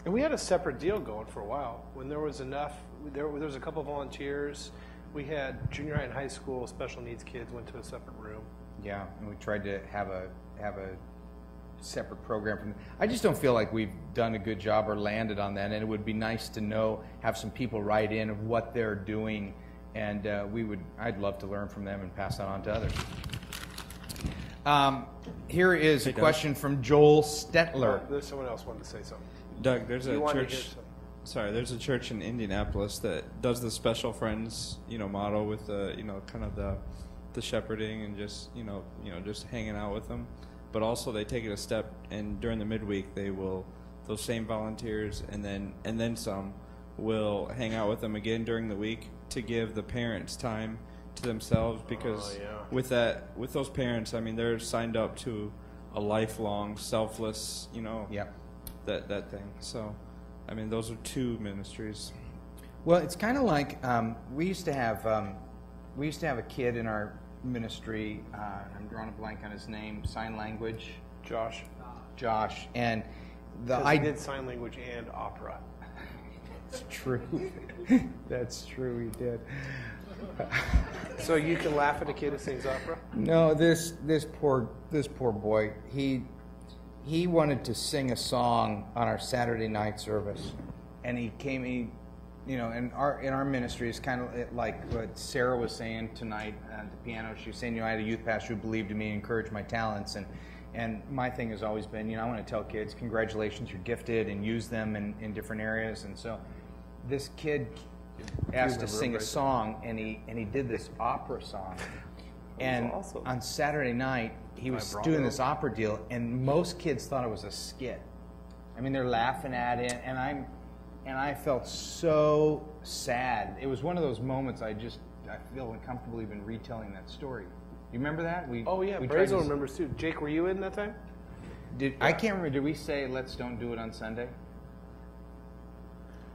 And we had a separate deal going for a while. When there was enough, there was a couple volunteers. We had junior high and high school special needs kids went to a separate room. Yeah, and we tried to have a separate program from. I just don't feel like we've done a good job or landed on that, and it would be nice to have some people write in of what they're doing, and I'd love to learn from them and pass that on to others. Here is a question from Joel Stetler. There's someone else wanted to say something. Doug, there's a You wanted to church. hear something. Sorry, there's a church in Indianapolis that does the special friends, model with the, kind of the shepherding and just, just hanging out with them. but also they take it a step, and during the midweek they will, those same volunteers and then some will hang out with them again during the week to give the parents time to themselves, because with those parents, I mean, they're signed up to a lifelong selfless, that thing. So, I mean, those are two ministries. Well, it's kind of like we used to have a kid in our ministry. I'm drawing a blank on his name. Sign language. Josh, and I did sign language and opera. That's true. That's true. He did. So you can laugh at a kid who sings opera? No, this poor boy. He wanted to sing a song on our Saturday night service, and he came. In our ministry, is kind of like what Sarah was saying tonight at the piano. She was saying, I had a youth pastor who believed in me and encouraged my talents, and my thing has always been, I want to tell kids, congratulations, you're gifted, and use them in different areas. And so this kid asked to sing a song, and he did this opera song. And awesome. On Saturday night, he was doing this opera deal, and most kids thought it was a skit. I mean, they're laughing at it, and I felt so sad. It was one of those moments I feel uncomfortable even retelling that story. You remember that? Brazel remembers too. Jake, were you in that time? I can't remember. Did we say let's don't do it on Sunday?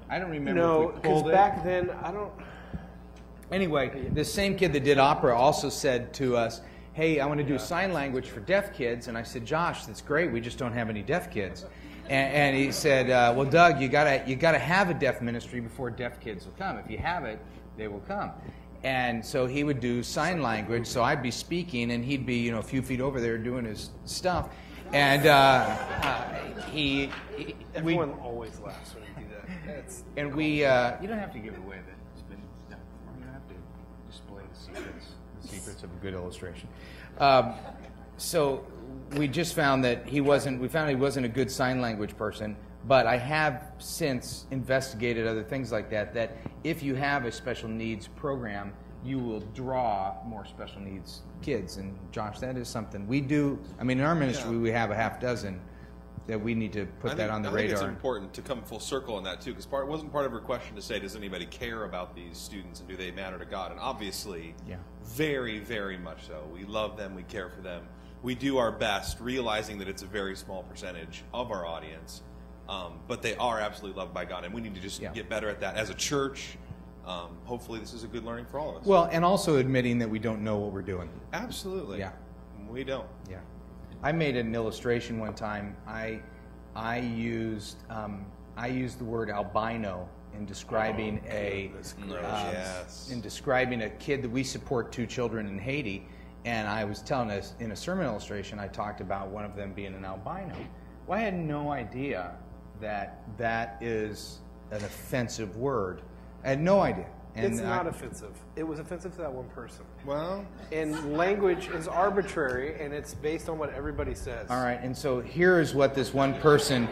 I don't remember. No, because back then I don't. Anyway, the same kid that did opera also said to us, "Hey, I want to do sign language for deaf kids." And I said, "Josh, that's great. We just don't have any deaf kids." And he said, "Well, Doug, you gotta have a deaf ministry before deaf kids will come. If you have it, they will come." And so he would do sign language. So I'd be speaking, and he'd be a few feet over there doing his stuff. And everyone always laughs when you do that. And we you don't have to give away that it's been done before. You don't have to display the secrets of a good illustration. So we just found that he wasn't a good sign language person, but I have since investigated other things like that, that if you have a special needs program, you will draw more special needs kids. And Josh, that is something we do. I mean, in our ministry, we have a half dozen that we need to put that on the radar. I think it's important to come full circle on that, too, because it wasn't part of her question to say, does anybody care about these students and do they matter to God? And obviously, very, very much so. We love them. We care for them. We do our best, realizing that it's a very small percentage of our audience, but they are absolutely loved by God, and we need to just get better at that as a church. Hopefully this is a good learning for all of us. Well, and also admitting that we don't know what we're doing. Absolutely. Yeah. We don't. Yeah. I made an illustration one time. I used the word albino in describing in describing a kid that we support 2 children in Haiti. And I was telling us in a sermon illustration, I talked about one of them being an albino. Well, I had no idea that is an offensive word. I had no idea. And it's not offensive. It was offensive to that one person. Well, and language is arbitrary, and it's based on what everybody says. All right, and so here is what this one person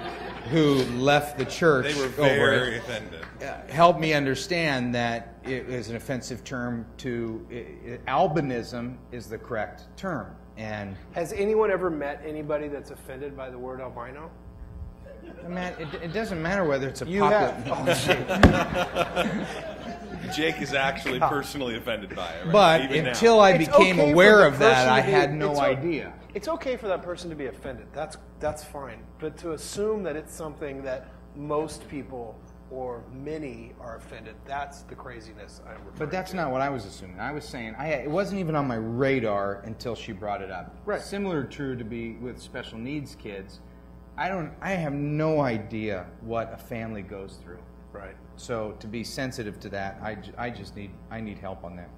who left the church they were very offended. Helped me understand that it is an offensive term to albinism is the correct term. And has anyone ever met anybody that's offended by the word albino? Man, it doesn't matter whether it's a Jake is actually personally offended by it. Right? But even until I became aware of that, I had no idea. It's okay for that person to be offended. That's fine. But to assume that it's something that most people or many are offended, that's the craziness I'm referring to. But that's not what I was assuming. I was saying it wasn't even on my radar until she brought it up. Right. Similar to be with special needs kids. I have no idea what a family goes through. Right. So to be sensitive to that, I need help on that.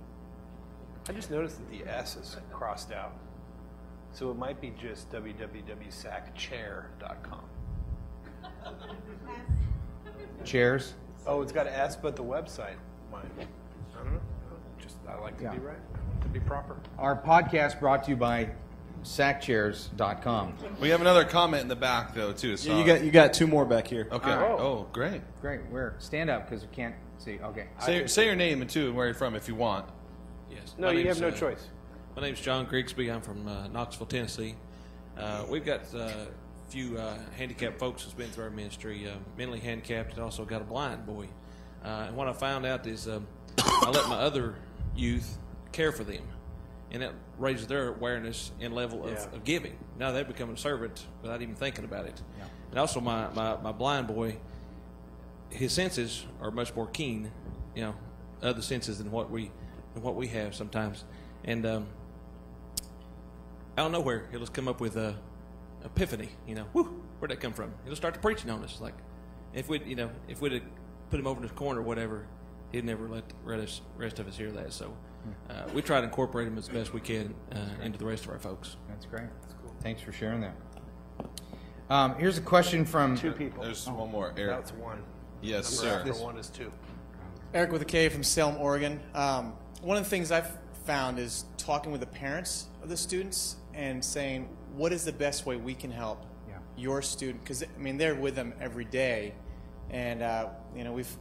I just noticed that the S is crossed out. So it might be just www.sacchair.com. Chairs? Oh, it's got an S, but the website might. I don't know. I like to be right. I want to be proper. Our podcast brought to you by sackchairs.com. We have another comment in the back, though, too. So you got 2 more back here. Okay. Oh, great. Great. Where? Stand up because we can't see. Okay. Say your name and where you're from if you want. Yes. No, you have no choice. My name's John Grigsby. I'm from Knoxville, Tennessee. We've got a few handicapped folks that's been through our ministry, mentally handicapped, and also got a blind boy. And what I found out is I let my other youth care for them, and that raises their awareness and level of giving. Now they're becoming a servant without even thinking about it. Yeah. And also my blind boy, his senses are much more keen, other senses than what we have sometimes. And out of nowhere, he'll just come up with a epiphany. Where'd that come from? He'll start to preaching on us. Like if we'd have put him over in his corner or whatever, he'd never let the rest of us hear that. So we try to incorporate him as best we can into the rest of our folks. That's great. That's cool. Thanks for sharing that. Here's a question from 2 people. There's one more. Eric. That's 1. Yes, Number sir. after 1 is 2. Eric with a K from Salem, Oregon. One of the things I've found is talking with the parents of the students and saying, what is the best way we can help your student? Because, they're with them every day. And,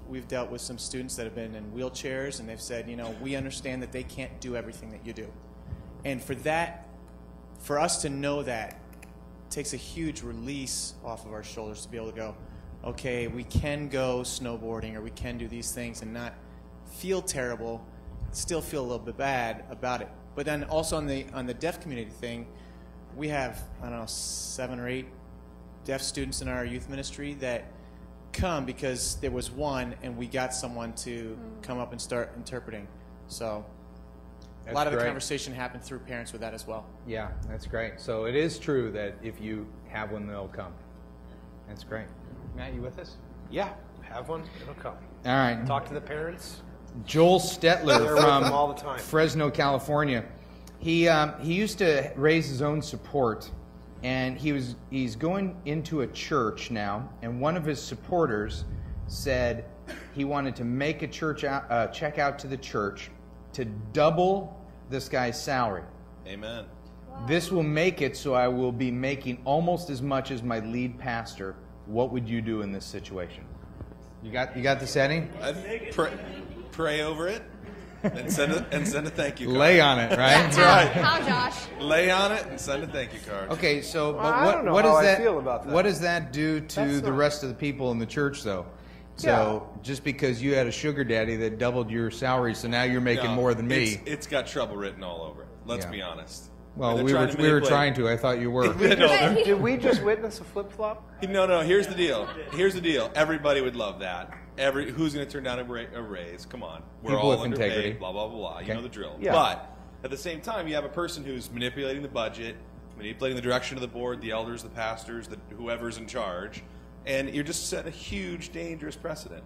we've dealt with some students that have been in wheelchairs, and they've said, we understand that they can't do everything that you do. And for us to know that, takes a huge release off of our shoulders to be able to go, okay, we can go snowboarding or we can do these things and not feel terrible, still feel a little bit bad about it. But then also on the deaf community thing, we have, 7 or 8 deaf students in our youth ministry that come because there was one and we got someone to come up and start interpreting. So a lot of the conversation happened through parents with that as well. Yeah, that's great. So it is true that if you have one, they'll come. That's great. Matt, you with us? Yeah, have one, it'll come. All right. Talk to the parents. Joel Stetler They're with them all the from time. Fresno, California. He used to raise his own support, and he's going into a church now, and one of his supporters said he wanted to make a check out to the church to double this guy's salary. Amen. This will make it so I will be making almost as much as my lead pastor. What would you do in this situation? You got the setting? I'd pray over it and send a thank you card. Lay on it, right? That's right. How, Josh? Lay on it and send a thank you card. Okay, so Well, I don't know how I feel about that. What does that do to That's the not- rest of the people in the church, though? So just because you had a sugar daddy that doubled your salary, so now you're making more than me. It's got trouble written all over it. Let's be honest. Well, They're we trying to were manipulate. trying to. I thought you were. Did we just witness a flip-flop? No. Here's the deal. Everybody would love that. Who's going to turn down a raise? Come on. We're People all with underpaid. integrity. Blah blah blah. Okay. You know the drill. Yeah. But at the same time, you have a person who's manipulating the budget, manipulating the direction of the board, the elders, the pastors, whoever's in charge, and you're just setting a huge, dangerous precedent.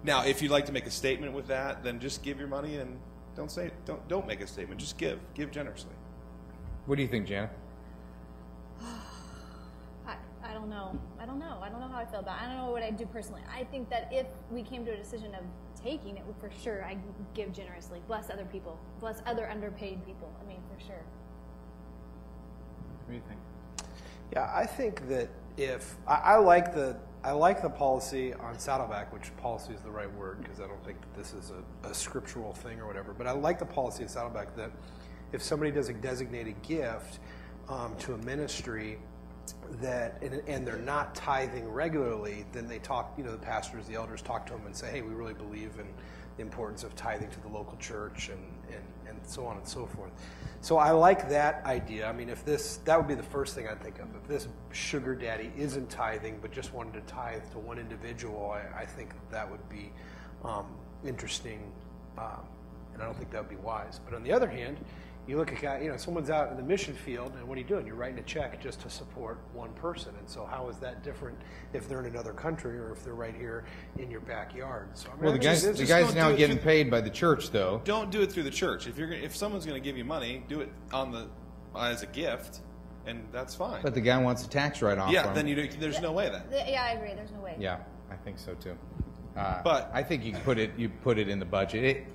Now, if you'd like to make a statement with that, then just give your money and don't make a statement. Just give generously. What do you think, Jana? I don't know. I don't know how I feel about it. I don't know what I'd do personally. I think that if we came to a decision of taking it, for sure, I'd give generously. Bless other people. Bless other underpaid people. For sure. What do you think? Yeah, I think that if I like the policy on Saddleback, which policy is the right word because I don't think that this is a scriptural thing or whatever, but I like the policy of Saddleback that if somebody does a designated gift to a ministry that and they're not tithing regularly, then they talk, the pastors, the elders talk to them and say, hey, we really believe in the importance of tithing to the local church and so on and so forth. So I like that idea. That would be the first thing I'd think of. If this sugar daddy isn't tithing but just wanted to tithe to one individual, I think that would be interesting, and I don't think that would be wise. But on the other hand, you look at someone's out in the mission field, and what are you doing? You're writing a check just to support one person. And so how is that different if they're in another country or if they're right here in your backyard? So Well, the guy's now getting paid by the church, though. Don't do it through the church. If someone's going to give you money, do it as a gift, and that's fine. But the guy wants a tax write-off. Yeah, then there's no way then. Yeah, I agree. There's no way. Yeah, I think so too. But I think you put it in the budget.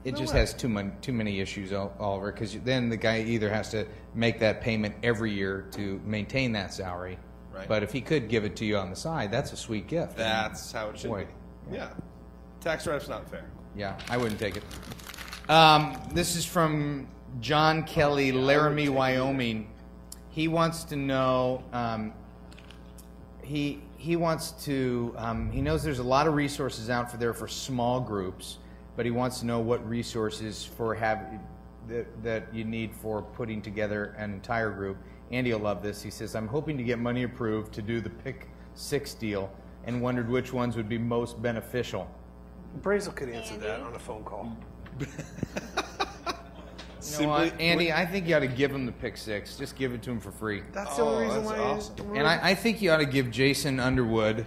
It just has too many issues, Oliver, because then the guy either has to make that payment every year to maintain that salary. Right. But if he could give it to you on the side, that's a sweet gift. That's how it should be. Yeah. Tax write-off's not fair. Yeah, I wouldn't take it. This is from John Kelly, Laramie, Wyoming. He wants to know. He wants to. He knows there's a lot of resources out there for small groups, but he wants to know what resources for that you need for putting together an entire group. Andy will love this. He says, "I'm hoping to get money approved to do the Pick 6 deal, and wondered which ones would be most beneficial." Brazel could answer that on a phone call. You know what, Andy? I think you ought to give him the Pick 6. Just give it to him for free. That's the only reason why. Awesome. And I think you ought to give Jason Underwood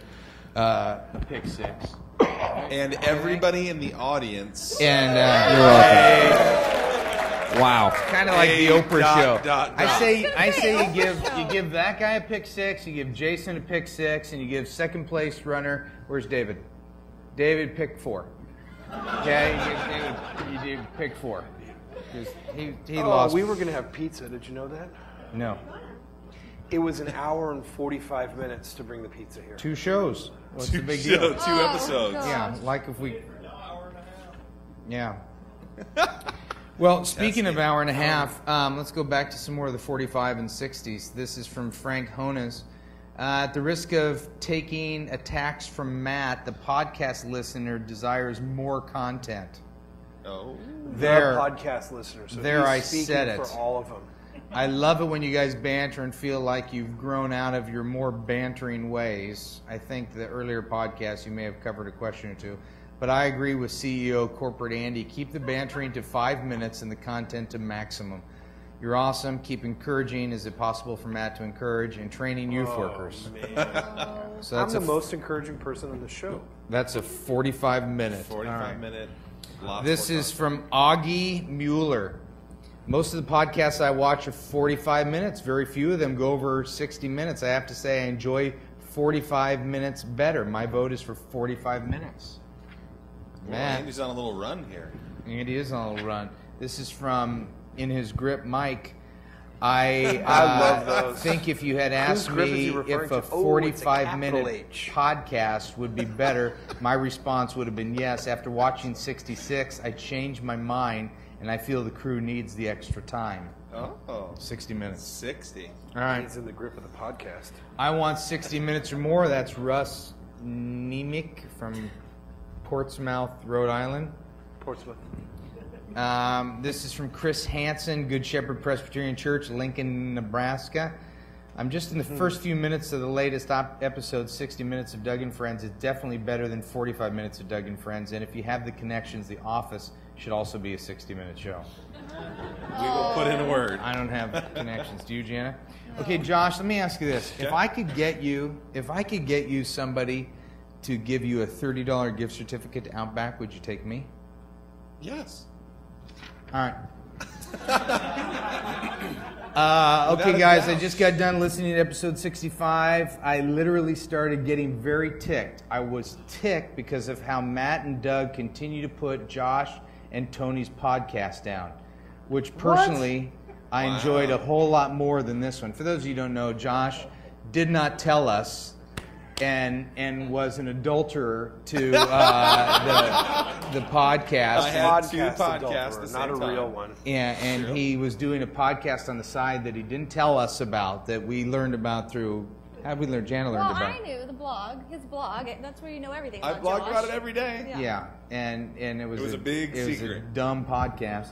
a Pick 6. And everybody in the audience. And You're welcome. Wow. Kind of like the Oprah show. dot. I say you give that guy a Pick 6, you give Jason a Pick 6, and you give second place runner. Where's David? David Pick 4. Okay, you did Pick 4. He lost. We were going to have pizza. Did you know that? No. It was an hour and 45 minutes to bring the pizza here. 2 shows. What's the big deal? 2 episodes. Yeah, like if we. Yeah. Well, speaking of hour and a half, let's go back to some more of the 45 and 60s. This is from Frank Honas. At the risk of taking attacks from Matt, the podcast listener desires more content. Oh. There, podcast listeners. So there I speaking said it. for all of them. I love it when you guys banter and feel like you've grown out of your more bantering ways. I think the earlier podcast you may have covered a question or two. But I agree with CEO Corporate Andy. Keep the bantering to 5 minutes and the content to maximum. You're awesome. Keep encouraging. Is it possible for Matt to encourage and training youth workers? So I'm the most encouraging person on the show. That's a 45-minute. 45-minute. This is from Augie Mueller. Most of the podcasts I watch are 45 minutes. Very few of them go over 60 minutes. I have to say I enjoy 45 minutes better. My vote is for 45 minutes. Well, Andy's on a little run here. Andy is on a little run. This is from In His Grip Mike. I love those. think if you had asked me if a 45-minute podcast would be better, my response would have been yes. After watching 66, I changed my mind, and I feel the crew needs the extra time. Oh. 60 minutes. 60. All right. He's in the grip of the podcast. I want 60 minutes or more. That's Russ Nemick from Portsmouth, Rhode Island. Portsmouth. This is from Chris Hansen, Good Shepherd Presbyterian Church, Lincoln, Nebraska. I'm just in the first few minutes of the latest episode, 60 Minutes of Doug and Friends. It's definitely better than 45 minutes of Doug and Friends. And if you have the connections, The Office should also be a 60-minute show. We will put in a word. I don't have connections. Do you, Jana? Okay, Josh, let me ask you this. Okay. If I could get you somebody to give you a $30 gift certificate to Outback, would you take me? Yes. All right. Okay, guys, I just got done listening to episode 65. I literally started getting very ticked. I was ticked because of how Matt and Doug continue to put Josh and Tony's podcast down, which personally I enjoyed a whole lot more than this one. For those of you who don't know, Josh did not tell us and was an adulterer to the podcast. I had 2 podcasts, the not a same real time. one. Yeah, and he was doing a podcast on the side that he didn't tell us about, that we learned about through. How did we learn? Jana learned Well, about. I knew the blog, his blog. That's where you know everything. I about blog Josh. about it every day. Yeah, and it was a big it was secret. a dumb podcast.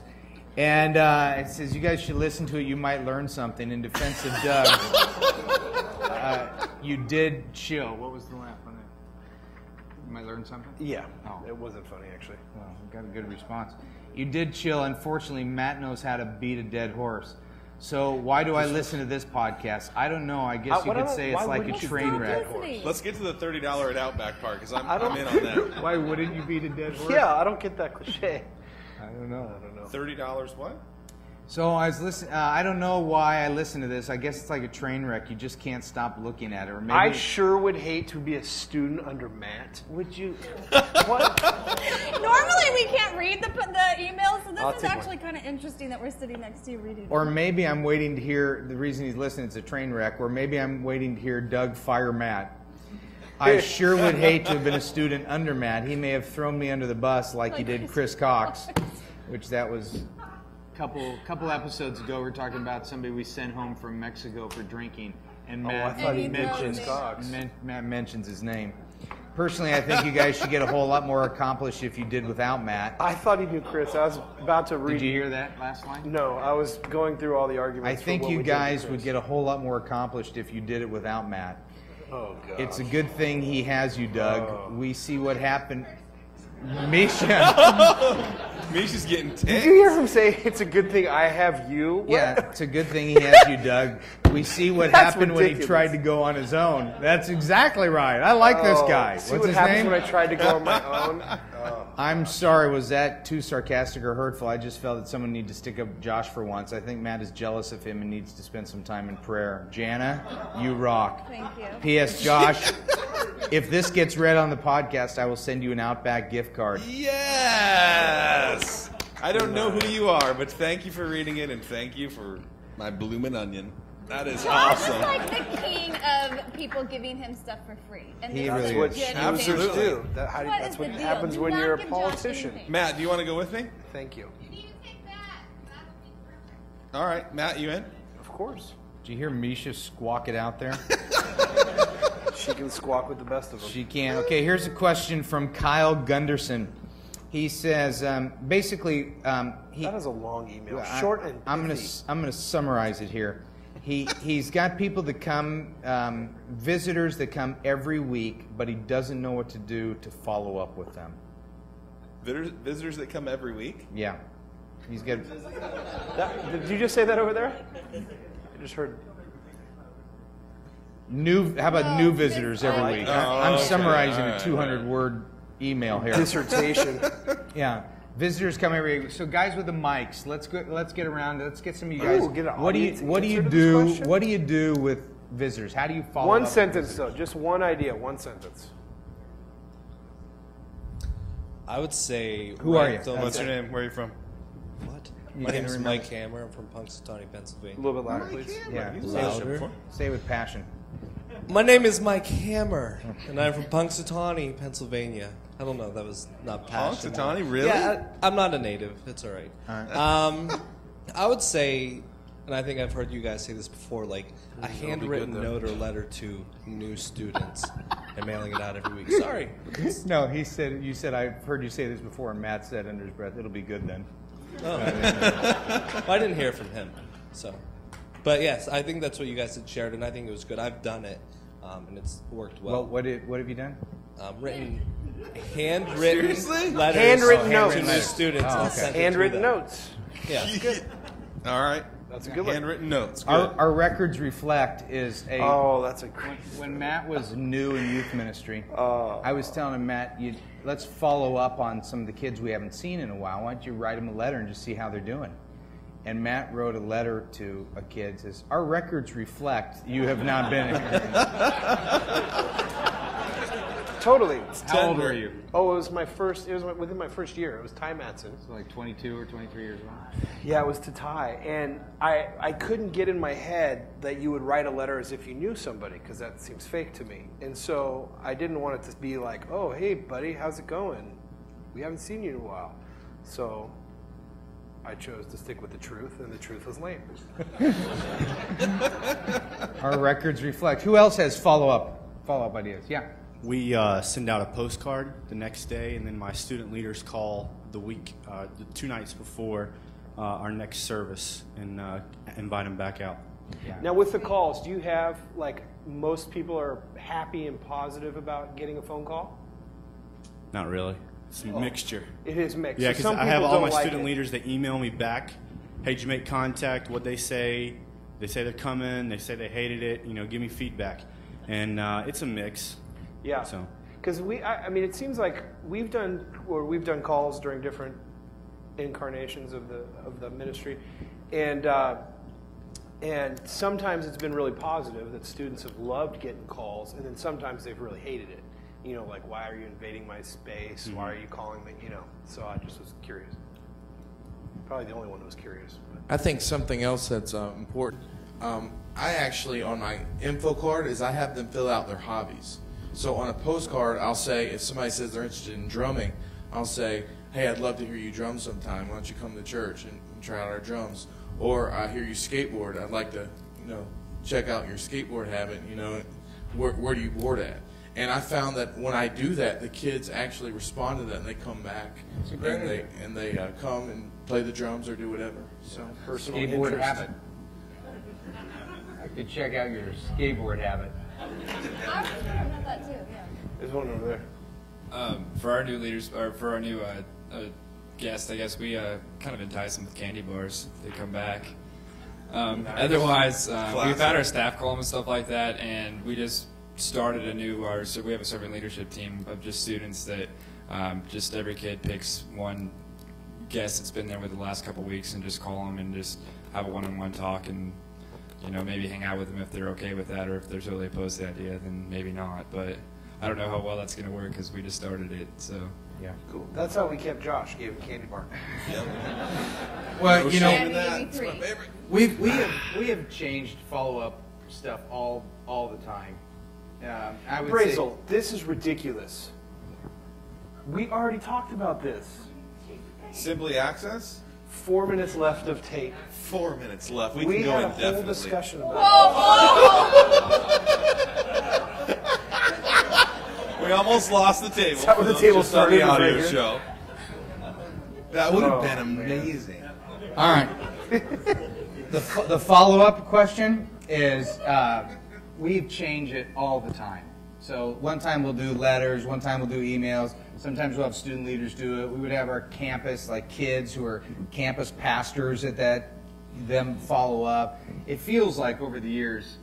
And it says, you guys should listen to it. You might learn something. In defense of Doug, you did chill. What was the laugh on that? You might learn something? Yeah. Oh. It wasn't funny, actually. Well, we got a good response. You did chill. Unfortunately, Matt knows how to beat a dead horse. So why do I listen to this podcast? I don't know. I guess you could say it's like a train wreck. Let's get to the $30 at Outback part because I'm in on that. Why wouldn't you beat a dead horse? Yeah, I don't get that cliche. I don't know. $30 what? So I was listening. I don't know why I listen to this. I guess it's like a train wreck. You just can't stop looking at it. Or maybe I sure would hate to be a student under Matt. Would you? What? Normally we can't read the emails, so I'll this is take actually kind of interesting that we're sitting next to you reading. Or maybe I'm waiting to hear the reason he's listening. It's a train wreck. Or maybe I'm waiting to hear Doug fire Matt. I sure would hate to have been a student under Matt. He may have thrown me under the bus like he did Chris Cox, which that was couple episodes ago, we were talking about somebody we sent home from Mexico for drinking, and I thought he mentioned Matt mentions his name. Personally, I think you guys should get a whole lot more accomplished if you did without Matt. I thought he knew Chris. I was about to read. Did you hear that last line? No, I was going through all the I arguments. think you guys would get a whole lot more accomplished if you did it without Matt. Oh, God. It's a good thing he has you, Doug. We see what happened. Misha. Misha's getting tense. Did you hear him say it's a good thing I have you? What? Yeah, it's a good thing he has you, Doug. We see what That's happened when he ridiculous. tried to go on his own. That's exactly right. I like this guy. See What's what his happens name? when I tried to go on my own? I'm sorry, was that too sarcastic or hurtful? I just felt that someone needed to stick up Josh for once. I think Matt is jealous of him and needs to spend some time in prayer. Jana, you rock. Thank you. P.S. Josh, if this gets read on the podcast, I will send you an Outback gift card. Yes! I don't know who you are, but thank you for reading it, and thank you for my bloomin' onion. That is Josh awesome. is like the king of people giving him stuff for free. And He this really is is. what Jen is Absolutely. saying. Do. That's What what is the deal? happens Do when not you're a give Josh politician. anything. Matt, do you want to go with me? Thank you. All right, Matt, you in? Of course. Did you hear Misha squawk it out there? She can squawk with the best of them. She can. Okay, here's a question from Kyle Gunderson. He says, basically, That is a long email. Short and I'm pithy. gonna summarize it here. He's got people that come, visitors that come every week, but he doesn't know what to do to follow up with them. Visitors that come every week? Yeah, he's got. Did you just say that over there? I just heard. How about new visitors every week? I'm summarizing a 200-word email here. Dissertation. Yeah. Visitors come every week. So guys with the mics, let's get around. Let's get some of you guys. Ooh, get an What do you audience answer to this do? question? What do you do with visitors? How do you follow One up sentence, with though. visitors? Just one idea. One sentence. I would say. Who are you? What's your name? Where are you from? What? You My can't name is remember. Mike Hammer. I'm from Punxsutawney, A Pennsylvania. little bit louder, please. Yeah. Louder. Say it with passion. My name is Mike Hammer, and I'm from Punxsutawney, Pennsylvania. I don't know. That was not passionate. Punxsutawney, really? Yeah, I'm not a native. It's all right. I would say, and I think I've heard you guys say this before, like a handwritten note or letter to new students and mailing it out every week. Sorry. No, you said, I've heard you say this before, and Matt said under his breath, it'll be good then. Oh. Well, I didn't hear from him, so. But yes, I think that's what you guys had shared, and I think it was good. I've done it, and it's worked well. What have you done? Handwritten letters. Handwritten notes. to new students. Oh, and okay. sent it Handwritten through them. notes. Yeah. All right. That's a good one. Handwritten notes. Good. Our records reflect is a. Oh, that's a great. When Matt was new in youth ministry, I was telling him, Matt, let's follow up on some of the kids we haven't seen in a while. Why don't you write them a letter and just see how they're doing? And Matt wrote a letter to a kid. Says, our records reflect you have not been here. Totally. How old were you? Oh, it was within my first year. It was Ty Matson. So like 22 or 23 years old. Yeah, it was to Ty. And I couldn't get in my head that you would write a letter as if you knew somebody, because that seems fake to me. And so I didn't want it to be like, oh, hey, buddy, how's it going? We haven't seen you in a while. So I chose to stick with the truth, and the truth was lame. Our records reflect. Who else has follow-up ideas? Yeah. We send out a postcard the next day, and then my student leaders call the 2 nights before our next service and invite them back out. Yeah. Now, with the calls, do you have, like, most people are happy and positive about getting a phone call? Not really. It's a mixture. It is mixed. Yeah, So because some I have people all don't my like student it. leaders that email me back. Hey, did you make contact? What'd they say? They say they're coming. They say they hated it. Give me feedback. And it's a mix. Yeah. So. Because I mean, it seems like we've done calls during different incarnations of the ministry, and sometimes it's been really positive that students have loved getting calls, and then sometimes they've really hated it. Like, why are you invading my space? Mm-hmm. Why are you calling me? So I just was curious. Probably the only one who was curious. But. I think something else that's important. I actually, on my info card, is I have them fill out their hobbies. So on a postcard, I'll say, if somebody says they're interested in drumming, I'll say, hey, I'd love to hear you drum sometime. Why don't you come to church and try out our drums? Or I hear you skateboard. I'd like to, check out your skateboard habit. Where do you board at? And I found that when I do that, the kids actually respond to that, and they come back, and they come and play the drums or do whatever. So personal skateboard interest. habit. I could check out your skateboard habit. I was thinking about that too. Yeah. There's one over there. For our new leaders, or for our new guests, I guess we kind of entice them with candy bars. They come back. Otherwise, we've had our staff call them and stuff like that, and we just started so we have a servant leadership team of just students that just every kid picks one guest that's been there with the last couple weeks and just call them and just have a one-on-one talk and maybe hang out with them if they're okay with that, or if they're totally opposed to the idea, then maybe not. But I don't know how well that's going to work because we just started it. So yeah, cool. That's how we kept Josh. Gave him candy bar. Well, we have changed follow-up stuff all the time. I would Brazel, this is ridiculous. We already talked about this. Simply Access? 4 minutes left of tape. 4 minutes left. We can had go a indefinitely. whole discussion about We almost lost the table. Is that where the table started? The audio Right show. That would have been amazing. All right. The follow-up question is, we change it all the time. So one time we'll do letters, one time we'll do emails, sometimes we'll have student leaders do it. We would have our campus, like kids who are campus pastors them follow up. It feels like over the years,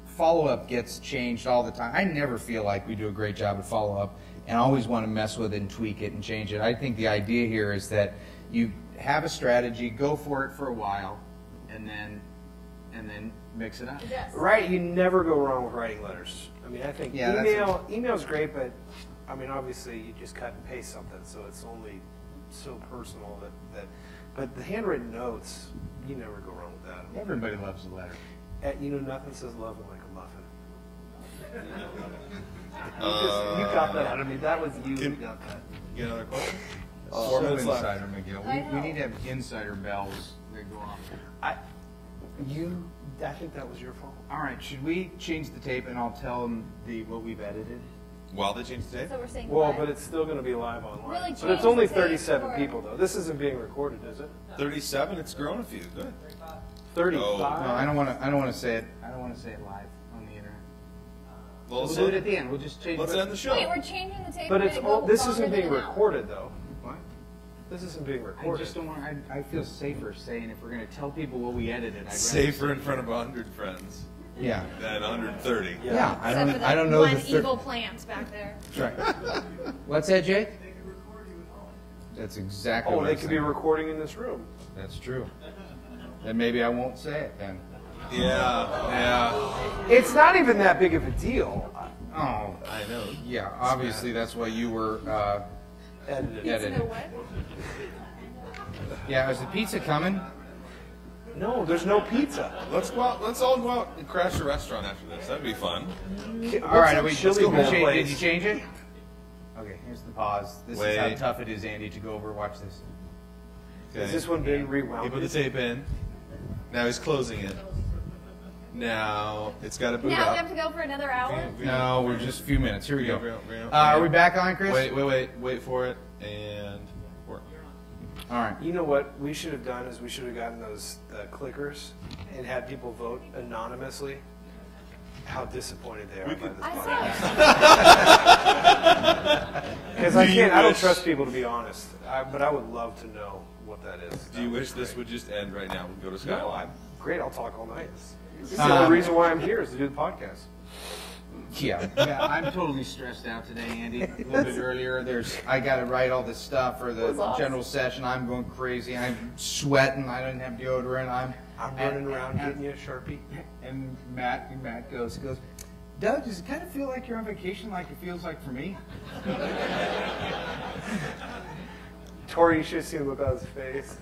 follow-up gets changed all the time. I never feel like we do a great job at follow-up, and I always want to mess with it and tweak it and change it. I think the idea here is that you have a strategy, go for it for a while, and then mix it up. Yes. Right, you never go wrong with writing letters. I mean, I think email's great, but I mean, obviously you just cut and paste something, so it's only so personal but the handwritten notes, you never go wrong with that. Everybody loves a letter. Nothing says love like a muffin. You got that out of me. That was you who got that. You get another question? 4 minutes left. Insider, McGill. We need to have insider bells that go off. I think that was your fault. All right, should we change the tape and I'll tell them what we've edited? While they change the tape? So we're saying but it's still going to be live online. Really but it's only change the tape 37 or- people, though. This isn't being recorded, is it? 37. It's grown a few. Good. 35. Oh. No, I don't want to say it. I don't want to say it live on the internet. Well, We'll do it at the end. We'll just change. Let's end the show. Wait, we're changing the tape. But we're it's gonna go this longer isn't being than an hour. recorded, though. What? This isn't being I recorded. just don't want. I feel safer saying if we're going to tell people what we edited. I'd rather Safer say in front of 100 friends. Yeah. Than 130. Yeah. I Except for that don't know one the evil plant back there. That's right. What's that, Jake? That's exactly. Oh, what they I'm could be saying. recording in this room. That's true. Then maybe I won't say it then. Yeah. It's not even that big of a deal. Oh, I know. Yeah, obviously that's why you were edited. Yeah, is the pizza coming? No, there's no pizza. Let's go out. Let's all go out and crash a restaurant after this. That'd be fun. All right, What's let's go. Chili Bowl Did you place? change it? Okay, here's the pause. This is how Wait. tough it is, Andy, to go over. Watch this. Has this one been rewound? He put the tape in. Now he's closing it. Now it's got to boot Now we up. have to go for another hour? No, we're just a few minutes. Here we go. Bring it up. Are we back on, Chris? Wait for it and work. All right. You know what we should have done is we should have gotten those clickers and had people vote anonymously. How disappointed they are by this podcast. Because I don't trust people to be honest. But I would love to know what that is. Do you wish this would just end right now? We can go to Sky No, Live. Great, I'll talk all night. This is the only reason why I'm here is to do the podcast. Yeah, I'm totally stressed out today, Andy. A little bit earlier, I got to write all this stuff for the general session. I'm going crazy. I'm sweating. I don't have deodorant. I'm running around getting you a Sharpie. And Matt goes, Doug, does it kind of feel like you're on vacation, like it feels like for me? Tori, you should have seen him about his face.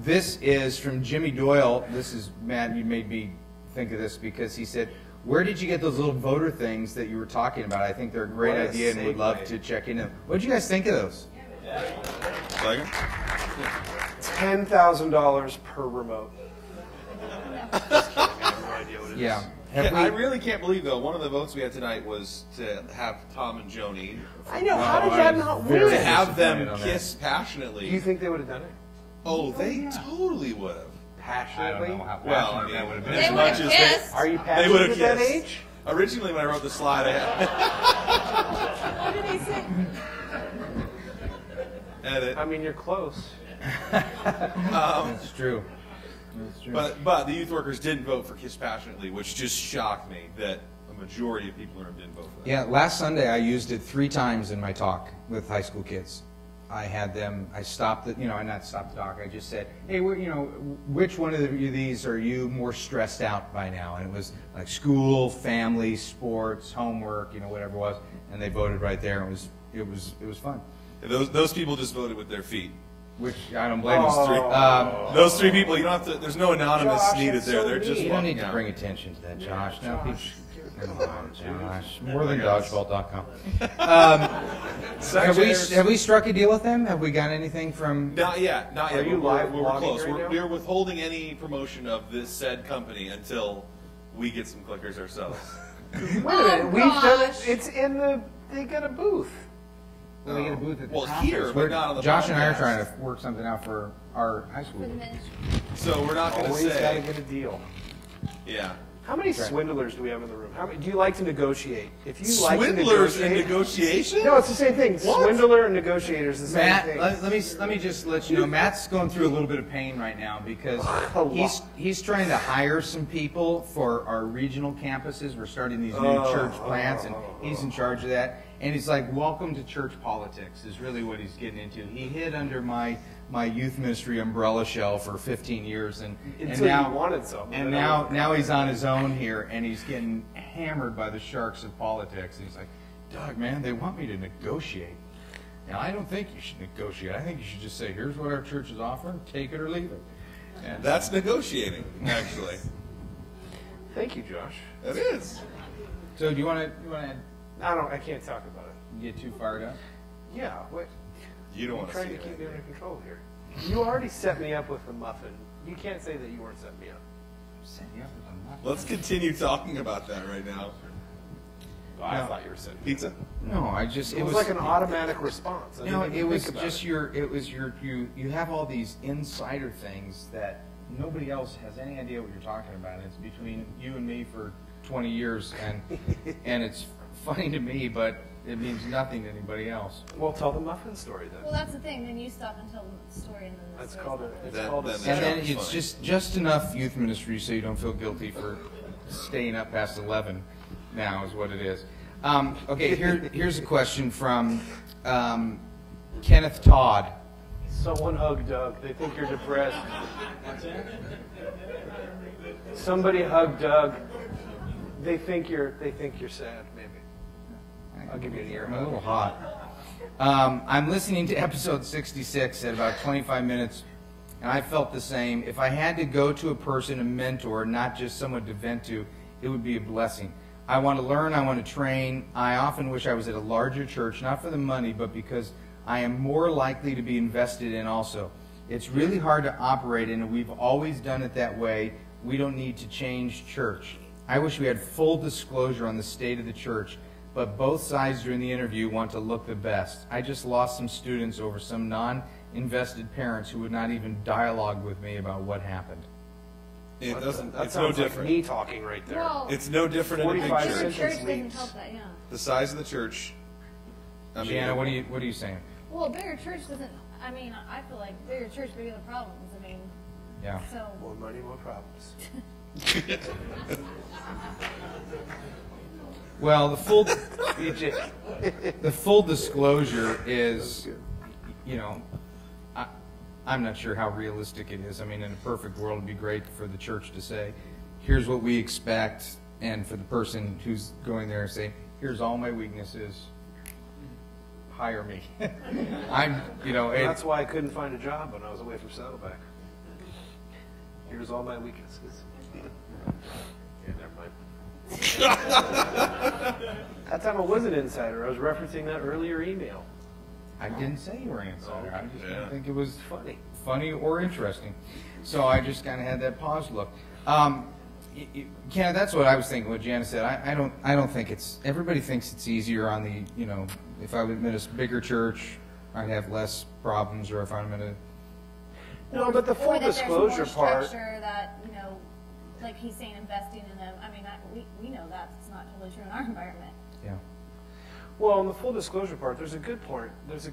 This is from Jimmy Doyle. This is, Matt, you made me think of this because he said, where did you get those little voter things that you were talking about? I think they're a great What a idea and would love segue. to check into them. What did you guys think of those? Second? $10,000 per remote. Just kidding, I have no idea what it is. Yeah. I really can't believe, though, one of the votes we had tonight was to have Tom and Joni. I know, how did that not win? To have them kiss passionately. Do you think they would have done it? Oh, they totally would have. Passionately? I don't know how Well, passionate that would have been. as much as kissed. Are you they passionate would have at that kissed. age? Originally, when I wrote the slide, I What did he say? had edit. I mean, you're close. It's true. It's true. But the youth workers didn't vote for Kiss Passionately, which just shocked me that a majority of people in the room didn't vote for that. Yeah, last Sunday I used it 3 times in my talk with high school kids. I stopped it, I not stopped the talk, I just said, hey, which one of these are you more stressed out by now? And it was like school, family, sports, homework, whatever it was, and they voted right there. It was fun. Those people just voted with their feet. Which I don't blame Those 3 people, you don't have to. There's no anonymous Josh, needed that's there. so They're just. You don't need to walking bring out. attention to that, Josh. Yeah, No, Josh. come on, Josh. More than dodgeball.com. Have we struck a deal with them? Have we got anything from? Not yet. Not yet. Are you live we're blogging close. right now? We're withholding any promotion of this said company until we get some clickers ourselves. Wait a minute, we've done it. It's in the. They got a booth. Well, they get a booth at the Well, conference. here, but not on the Josh and I are podcast. trying to work something out for our high school. For the ministry. So we're not going to Always got to say. get a deal. Yeah. How many Right. swindlers do we have in the room? Do you like to negotiate? If you like to Swindlers and negotiate, negotiation? no, it's the same thing. What? Swindler and negotiator is the same Matt, thing. let me just let you know, Matt's going through a little bit of pain right now because he's trying to hire some people for our regional campuses. We're starting these new church plants, and he's in charge of that. And he's like, welcome to church politics is really what he's getting into. He hid under my youth ministry umbrella shell for 15 years, and now you wanted something. And now he's on his own here, and he's getting hammered by the sharks of politics. And he's like, Doug, man, they want me to negotiate. Now, I don't think you should negotiate. I think you should just say, here's what our church is offering, take it or leave it. And That's negotiating, actually. Thank you, Josh. It is. so do you want to I can't talk about it. get too fired up? Yeah. What? You don't I'm want to trying see to keep that. me under control here. You already set me up with the muffin. You can't say that you weren't setting me up. Set you up with a muffin. Let's continue talking about that right now. I thought you were setting Pizza? No, It was like an automatic response. I No, didn't it even was think about just you have all these insider things that nobody else has any idea what you're talking about. It's between you and me for 20 years, and it's funny to me, but it means nothing to anybody else. Well, tell the muffin story then. Well, that's the thing. Then you stop and tell the story, and then the That's story's called not a. really It's That- called a. that- And then That's it's funny. just enough youth ministry so you don't feel guilty for staying up past 11 now is what it is. Okay, here's a question from Kenneth Todd. Someone hug Doug. They think you're depressed. Somebody hug Doug. They think you're sad. Maybe. I'll give you an ear I'm a hug. little hot. I'm listening to episode 66 at about 25 minutes, and I felt the same. If I had to go to a person, a mentor, not just someone to vent to, it would be a blessing. I want to learn, I want to train. I often wish I was at a larger church, not for the money, but because I am more likely to be invested in also. It's really hard to operate in, and we've always done it that way. We don't need to change church. I wish we had full disclosure on the state of the church, but both sides during the interview want to look the best. I just lost some students over some non-invested parents who would not even dialogue with me about what happened. It doesn't. That It's no sounds like different. me talking right there. Well, It's no different in a big 45 church. bigger cents. church Sentence doesn't leads. help that, yeah. The size of the church. I mean, Jana, what are you saying? Well, bigger church doesn't. I mean, I feel like bigger church, bigger the problems. I mean, Yeah. so. More money, more problems. Well, the full disclosure is, I'm not sure how realistic it is. I mean, in a perfect world, it'd be great for the church to say, here's what we expect, and for the person who's going there and say, here's all my weaknesses, hire me. That's why I couldn't find a job when I was away from Saddleback. Here's all my weaknesses. Yeah, never mind. That time I was an insider. I was referencing that earlier email. I didn't say you were an insider. I just didn't think it was funny or interesting. So I just kind of had that paused look. Ken, that's what I was thinking. What Jana said. I don't think it's. Everybody thinks it's easier on the. If I was in a bigger church, I'd have less problems, or if I'm in a. No, but the full disclosure there's more part. structure that like he's saying, investing in them. I mean, we know that's not totally true in our environment. Yeah. Well, on the full disclosure part, there's a good point. There's a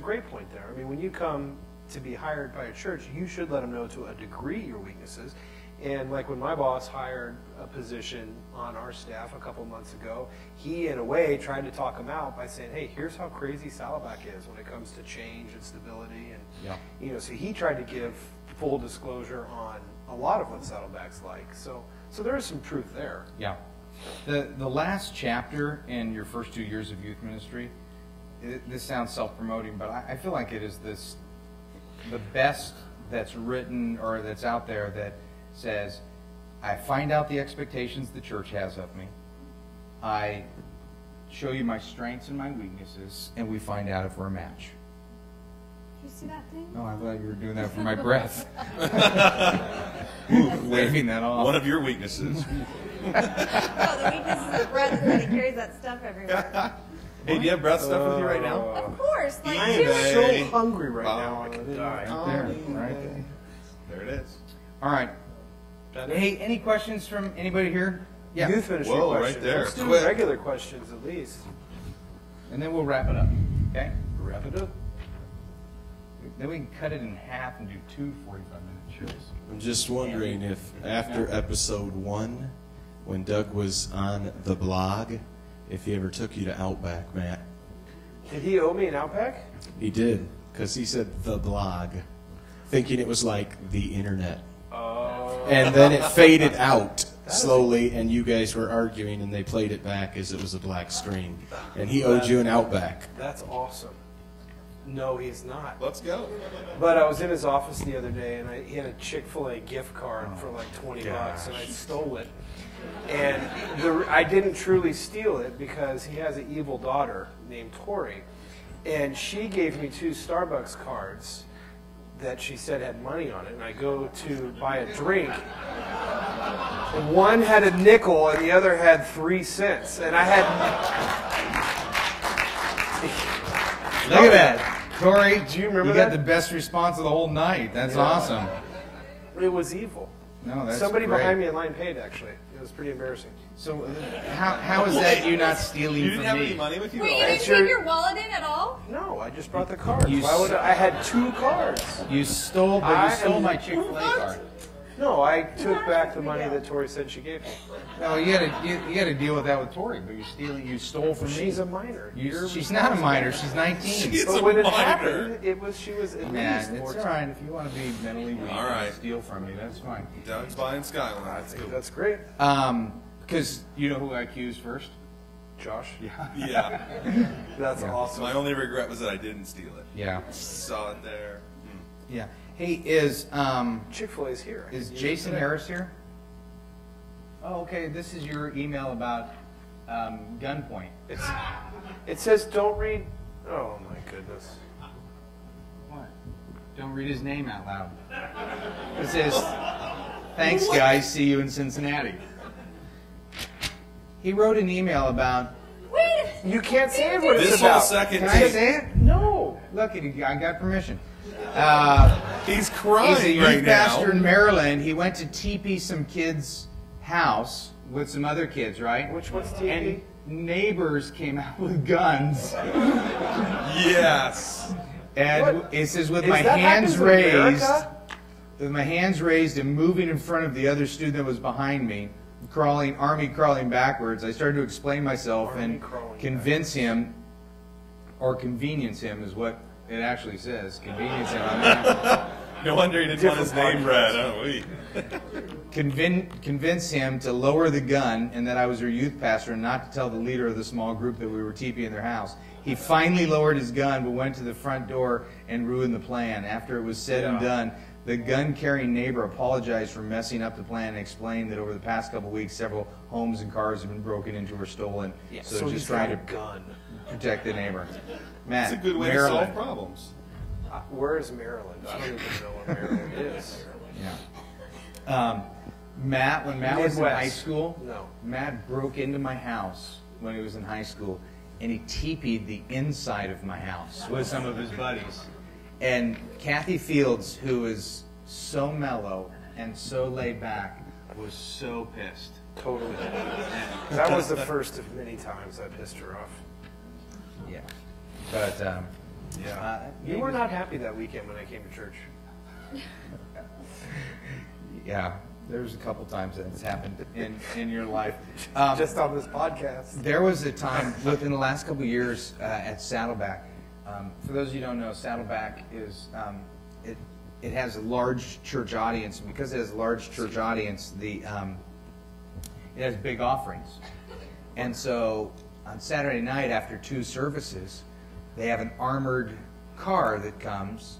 great point there. I mean, when you come to be hired by a church, you should let them know to a degree your weaknesses. And like when my boss hired a position on our staff a couple months ago, he in a way tried to talk him out by saying, "Hey, here's how crazy Saddleback is when it comes to change and stability." And so he tried to give full disclosure on a lot of what Saddleback's like. So there is some truth there. Yeah. The last chapter in your first 2 years of youth ministry, this sounds self-promoting, but I feel like it is the best that's written or that's out there that says, I find out the expectations the church has of me, I show you my strengths and my weaknesses, and we find out if we're a match. Did you see that thing? No, I thought you were doing that for my breath. Waving that off. One of your weaknesses. The weakness is the breath that he carries that stuff everywhere. Hey, do you have breath stuff with you right now? Of course. Like, I am so hungry right now. I could Right there. There it is. All right. Hey, any questions from anybody here? Yeah. Youth ministry Whoa, questions. right there. Let's do Quick. regular questions at least. And then we'll wrap it up. Okay? Wrap it up. Then we can cut it in half and do 2 45-minute shows. I'm just wondering if after episode 1, when Doug was on the blog, if he ever took you to Outback, Matt. Did he owe me an Outback? He did, because he said the blog, thinking it was like the internet. And then it faded out slowly, and you guys were arguing, and they played it back as it was a black screen. And he owed you an Outback. That's awesome. No, he's not. Let's go. But I was in his office the other day, and he had a Chick-fil-A gift card for like $20, and I stole it. And I didn't truly steal it because he has an evil daughter named Tori, and she gave me 2 Starbucks cards that she said had money on it, and I go to buy a drink, and one had a nickel and the other had 3 cents, and I had... Look at that. Tori, do you remember you that? got the best response of the whole night. That's awesome. It was evil. No, that's Somebody great. behind me in line paid, actually. It was pretty embarrassing. So how is that you not stealing You from didn't have me? any money with you? Wait, you didn't take your wallet in at all? No, I just brought the cards. You Why would I had 2 cards. You stole my Chick-fil-A card. No, I took back the money that Tori said she gave me. No, you gotta deal with that with Tori, but you stole from me. She's a minor. She's not a minor. She's 19. She's But a when it minor. happened, she was at Man, least it's more all right if you want to be mentally weak. All right. And steal from me. That's fine. Doug's buying Skyline. I think that's great. Because you know who I accused first? Josh? Yeah. That's awesome. My only regret was that I didn't steal it. Yeah. Saw it there. Yeah. Hey, is Chick-fil-A's here. Is Jason Harris here? Oh, okay. This is your email about gunpoint. It says don't read. Oh my goodness. What? Don't read his name out loud. It says, "Thanks, guys. See you in Cincinnati." He wrote an email about. Wait. You can't say what This it's whole about. second Can I tape. say it? No. Look, I got permission. He's crying He's a youth right now. pastor in Maryland. He went to TP some kid's house with some other kids, right? Which one's TP? And neighbors came out with guns. Yes. And it says, with Is my that hands happens in raised, America? with my hands raised and moving in front of the other student that was behind me, army crawling backwards, I started to explain myself and convince him, or convenience him is what it actually says. Convenience him. No wonder he didn't want his name read. Oh, we. Convince him to lower the gun and that I was their youth pastor and not to tell the leader of the small group that we were TPing in their house. He finally lowered his gun but went to the front door and ruined the plan. After it was said and done, The gun-carrying neighbor apologized for messing up the plan and explained that over the past couple of weeks, several homes and cars have been broken into or stolen. Yeah, so so just he's trying got to a gun. protect the neighbor. Matt, It's a good way Maryland. to solve problems. Where is Maryland? I don't even know where Maryland is. Yeah. Matt, when Matt was in Midwest. high school, No. Matt broke into my house when he was in high school, and he teepeed the inside of my house with some of his buddies. And Kathy Fields, who is so mellow and so laid back, was so pissed. Totally. That was the first of many times I pissed her off. Yeah. But, you were not happy that weekend when I came to church. Yeah, there's a couple times that it's happened in your life. Just on this podcast. There was a time within the last couple of years at Saddleback. For those of you who don't know, Saddleback is it has a large church audience, and because it has a large church audience, it has big offerings. And so on Saturday night after 2 services, they have an armored car that comes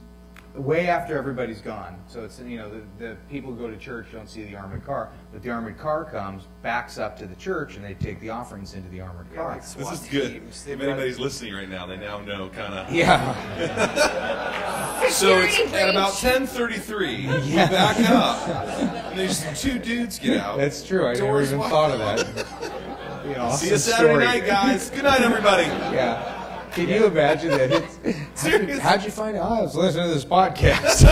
way after everybody's gone. So it's, the people who go to church don't see the armored car, but the armored car comes, backs up to the church, and they take the offerings into the armored car. like This is good. If anybody's listening right now, they now know kind of. Yeah. So it's at about 10:33. We back up. And these 2 dudes get out. That's true. I never Doors even wide thought of that. See you Saturday night, guys. Good night, everybody. Yeah. Can you imagine that? Seriously? How'd you find out? I was listening to this podcast.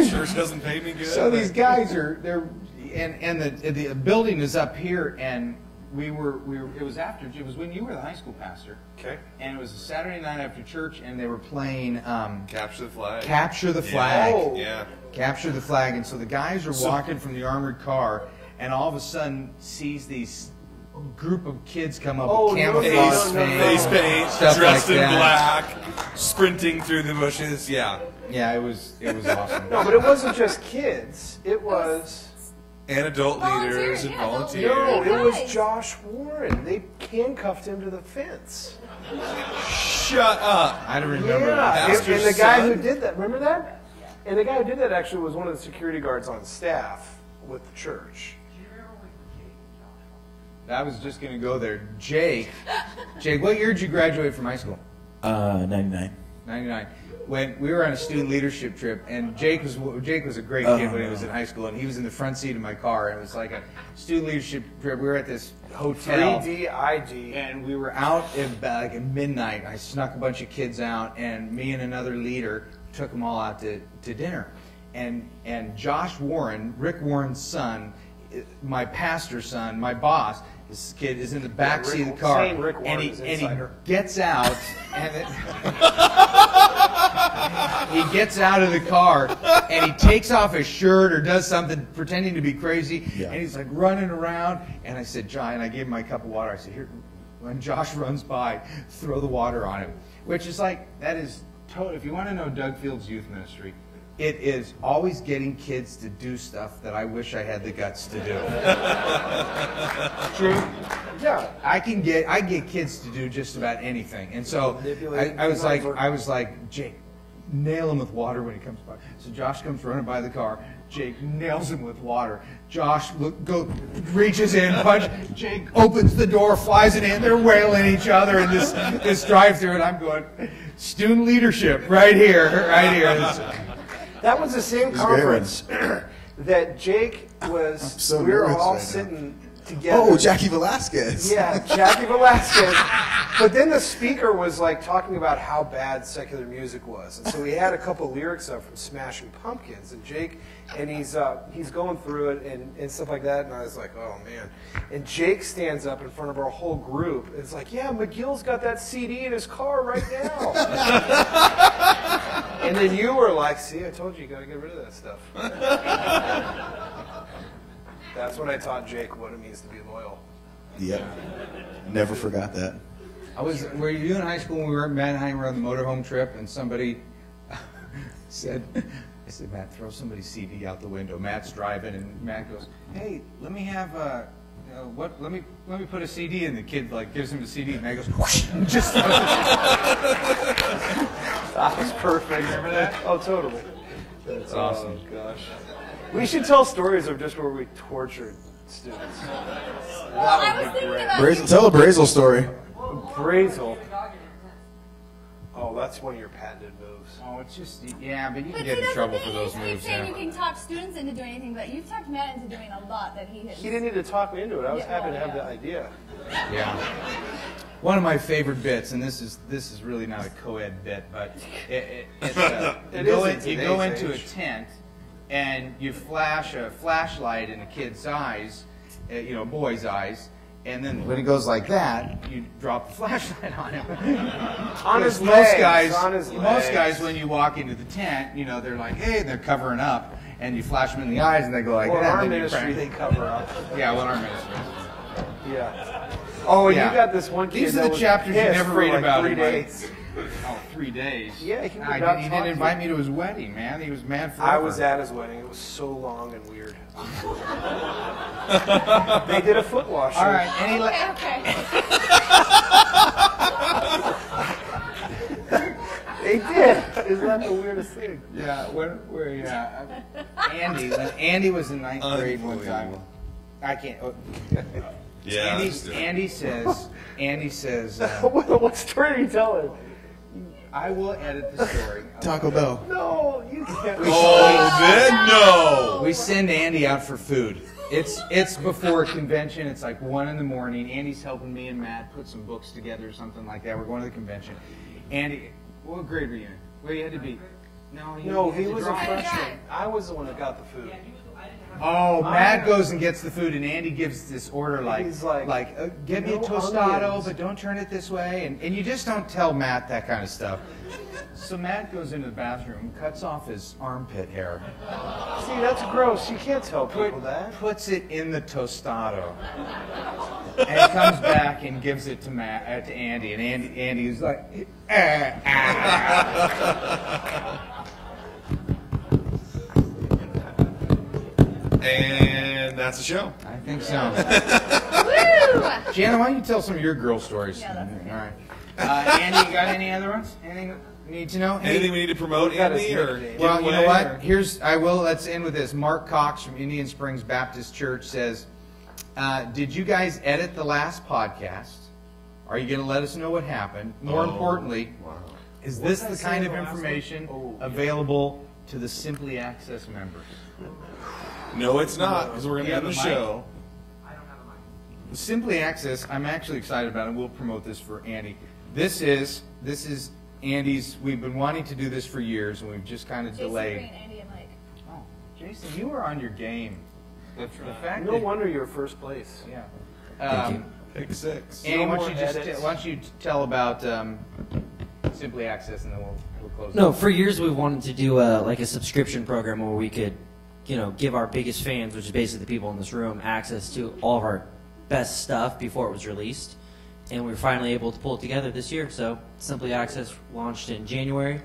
Church doesn't pay me good. So these guys they're the building is up here, and it was when you were the high school pastor. Okay. And it was a Saturday night after church, and they were playing Capture the Flag. Capture the Flag. Yeah. Capture the Flag. And so the guys are walking from the armored car, and all of a sudden sees these group of kids come up with camouflage face paint, stuff dressed like in that. black, sprinting through the bushes. Yeah. Yeah, it was awesome. No, but it wasn't just kids. It was... And adult leaders and volunteers. No, it was Josh Warren. They handcuffed him to the fence. Shut up. I don't remember Yeah, that. and the guy who did that, remember that? And the guy who did that actually was one of the security guards on staff with the church. I was just going to go there. Jake, what year did you graduate from high school? 99. 99. When we were on a student leadership trip, and Jake was a great kid when he was in high school, and he was in the front seat of my car, and it was like a student leadership trip. We were at this hotel. 3DIG. And we were out at midnight. I snuck a bunch of kids out, and me and another leader took them all out to dinner. And Josh Warren, Rick Warren's son, my pastor's son, my boss, this kid is in the back seat of the car, and he gets out, and he gets out of the car, and he takes off his shirt or does something pretending to be crazy, and he's like running around. And I said, John, and I gave him my cup of water. I said, here, when Josh runs by, throw the water on him, which is like, that is total. If you want to know Doug Fields' youth ministry, it is always getting kids to do stuff that I wish I had the guts to do. True? Yeah. I get kids to do just about anything. And so I was like, Jake, nail him with water when he comes by. So Josh comes running by the car. Jake nails him with water. Josh reaches in, punch. Jake opens the door, flies it in. They're wailing each other in this drive-thru, and I'm going, student leadership right here. That was the same conference that Jake was. We were all sitting together. Oh, Jackie Velasquez. Yeah, Jackie Velasquez. But then the speaker was like talking about how bad secular music was, and so he had a couple lyrics up from Smashing Pumpkins, and Jake, and he's going through it and stuff like that, and I was like, oh man. And Jake stands up in front of our whole group, and it's like, yeah, McGill's got that CD in his car right now. And then you were like, see, I told you got to get rid of that stuff. That's when I taught Jake what it means to be loyal. Yep. Never forgot that. Were you in high school when we were at Mannheimer on the motorhome trip, and somebody said, Matt, throw somebody's CD out the window. Matt's driving, and Matt goes, hey, let me have let me put a CD in. The kid gives him the CD, and Matt goes, whoosh, and just that was perfect. Remember that? Oh, totally. That's awesome. Oh, gosh. We should tell stories of just where we tortured students. I was thinking about Tell a Brazel story. Brazel. Oh, that's one of your patented moves. Oh, it's just, yeah, but you But can see, get in that's trouble the for thing. those You keep moves. saying Yeah. you can talk students into doing anything, but you've talked Matt into doing a lot that he has. He didn't need to talk me into it. I was Yeah, happy to well, have yeah. the idea. Yeah. One of my favorite bits, and this is really not a co-ed bit, but it's you go into a tent and you flash a flashlight in a kid's eyes, a boy's eyes, and then when it goes like that, you drop the flashlight on him. On his most legs, guys, on his most legs. guys, when you walk into the tent, they're like, hey, they're covering up, and you flash them in the eyes, and they go like Well, in that. our and then you ministry, pray. they cover up. Yeah, well, our ministry. Yeah. Oh, and Yeah. you got this one kid These are that the was chapters you pissed never for read like about 3 in my- days. Oh, 3 days. Yeah, he would He not didn't talk to invite you. me to his wedding, man. He was mad forever. I was at his wedding. It was so long and weird. They did a foot wash. All right, They did. Isn't that the weirdest thing? Yeah, when Andy was in 9th grade one time. I can't. Yeah, Andy says. What story are you telling? I will edit the story. Taco Bell. No, you can't. No. We send Andy out for food. It's before a convention. It's like 1 in the morning. Andy's helping me and Matt put some books together or something like that. We're going to the convention. Andy, what grade were you in? Well, you had to be. No, he was a freshman. I was the one that got the food. Oh, Matt goes and gets the food, and Andy gives this order He's like, give me a no tostado, onions." but don't turn it this way. And you just don't tell Matt that kind of stuff. So Matt goes into the bathroom, cuts off his armpit hair. See, that's gross. You can't tell people that. Puts it in the tostado. And comes back and gives it to Andy. And Andy's like, And that's the show. I think so. Jana, why don't you tell some of your girl stories? Yeah, that's all right. Andy, you got any other ones? Anything you need to know? Anything we need to promote, Andy? Well, you know what? Let's end with this. Mark Cox from Indian Springs Baptist Church says, did you guys edit the last podcast? Are you going to let us know what happened? More importantly, is this the kind of information available to the Simply Access members? No, it's not, because we're going to end the show. Simply Access, I'm actually excited about it. We'll promote this for Andy. This is Andy's. We've been wanting to do this for years, and we've just kind of delayed. Jason, Andy, and Mike. Oh, Jason, you were on your game. The fact No that, wonder you're first place. Yeah. Pick 6. Andy, No why more don't you tell about Simply Access, and then we'll close. No, for years we wanted to do a subscription program where we could, give our biggest fans, which is basically the people in this room, access to all of our best stuff before it was released. And we were finally able to pull it together this year. So Simply Access launched in January.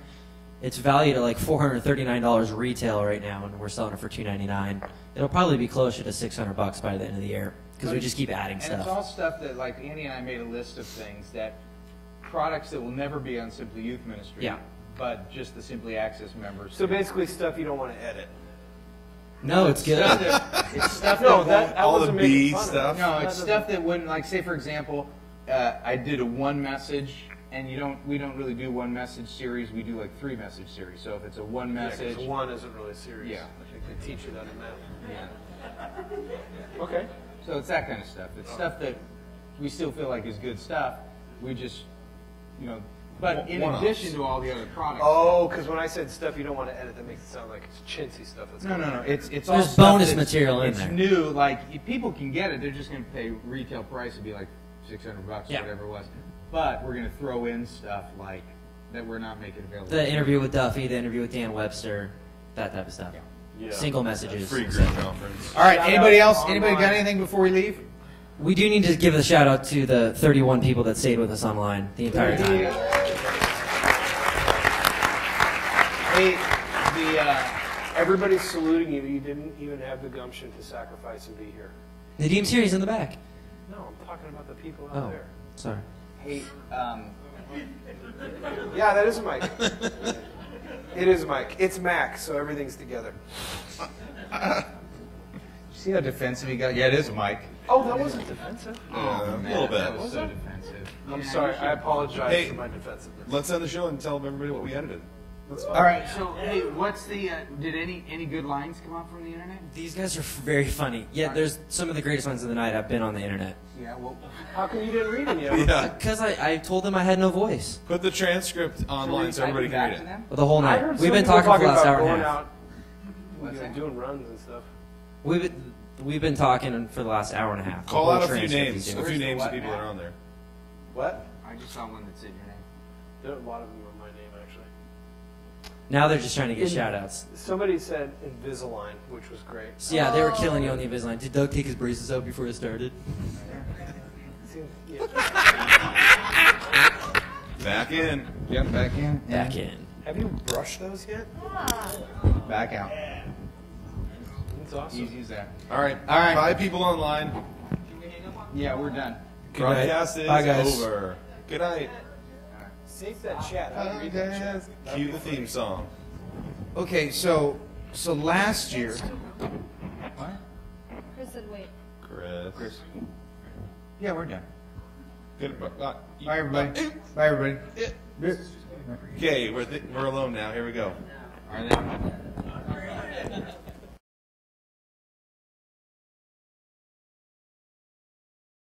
It's valued at like $439 retail right now, and we're selling it for $299. It'll probably be closer to $600 by the end of the year because we just keep adding and stuff. it's all stuff that, like, Andy and I made a list of things products that will never be on Simply Youth Ministry. Yeah. But just the Simply Access members. So basically, stuff you don't want to edit. No, it's good. It's stuff No, that I wasn't making fun of it. No, it's stuff that wouldn't, like, say for example, I did a one message, and we don't really do one message series. We do like 3 message series. So if it's a one message, 'cause one isn't really serious. Yeah. I think they teach you that in math. Yeah. Okay. So it's that kind of stuff. It's stuff that we still feel like is good stuff. We just, but in addition to all the other products. Oh, because when I said stuff you don't want to edit, that makes it sound like it's chintzy stuff. That's No. It's all There's stuff bonus that's- material in it's there. new. Like people can get it. They're just going to pay retail price. It'd be like $600 Yeah. or whatever it was. But we're going to throw in stuff like that we're not making available. The interview with Duffy, the interview with Dan Webster, that type of stuff. Yeah. Single messages. Free group conference. All right. Shout Anybody out else? online. Anybody got anything before we leave? We do need to give a shout out to the 31 people that stayed with us online the entire time. Hey, everybody's saluting you. You didn't even have the gumption to sacrifice and be here. Nadim's here. He's in the back. No, I'm talking about the people out Oh, there. sorry. Hey, Yeah, that is a mic. It is Mike. It's Mac, so everything's together. See how defensive he got? Yeah, it is a mic. Oh, that wasn't defensive. A little bit. That was so defensive. I'm sorry. I apologize Hey, for my defensiveness. let's end the show and tell everybody what we edited. All right. So, hey, what's the? Did any good lines come out from the internet? These guys are very funny. Yeah, there's some of the greatest ones of the night have been on the internet. Yeah. Well, how come you didn't read them yet? Yeah. Because I told them I had no voice. Put the transcript online so everybody can read it. The whole I night. heard We've some been people talking for the last about hour and a going half. out, doing runs and stuff. We've been talking for the last hour and a half. Call The out whole a few transcript names. is A in. few names of people that are on there. What? I just saw one that said your name. There are a lot of them on my name, actually. Now they're just trying to get shout outs. Somebody said Invisalign, which was great. So yeah, they were killing you on the Invisalign. Did Doug take his braces out before it started? Back in. Yeah, back in. Back in. Have you brushed those yet? Back out. That's awesome. Easy as that. All right. All right. 5 people online. Yeah, we're done. Broadcast is Bye, guys. over. Good night. Save that chat. I'll read that chat. Cue the theme song. Okay, so last year. What? Chris said wait. Chris. Yeah, we're done. Good. Bye, everybody. Bye, everybody. Okay, we're alone now. Here we go. Are they?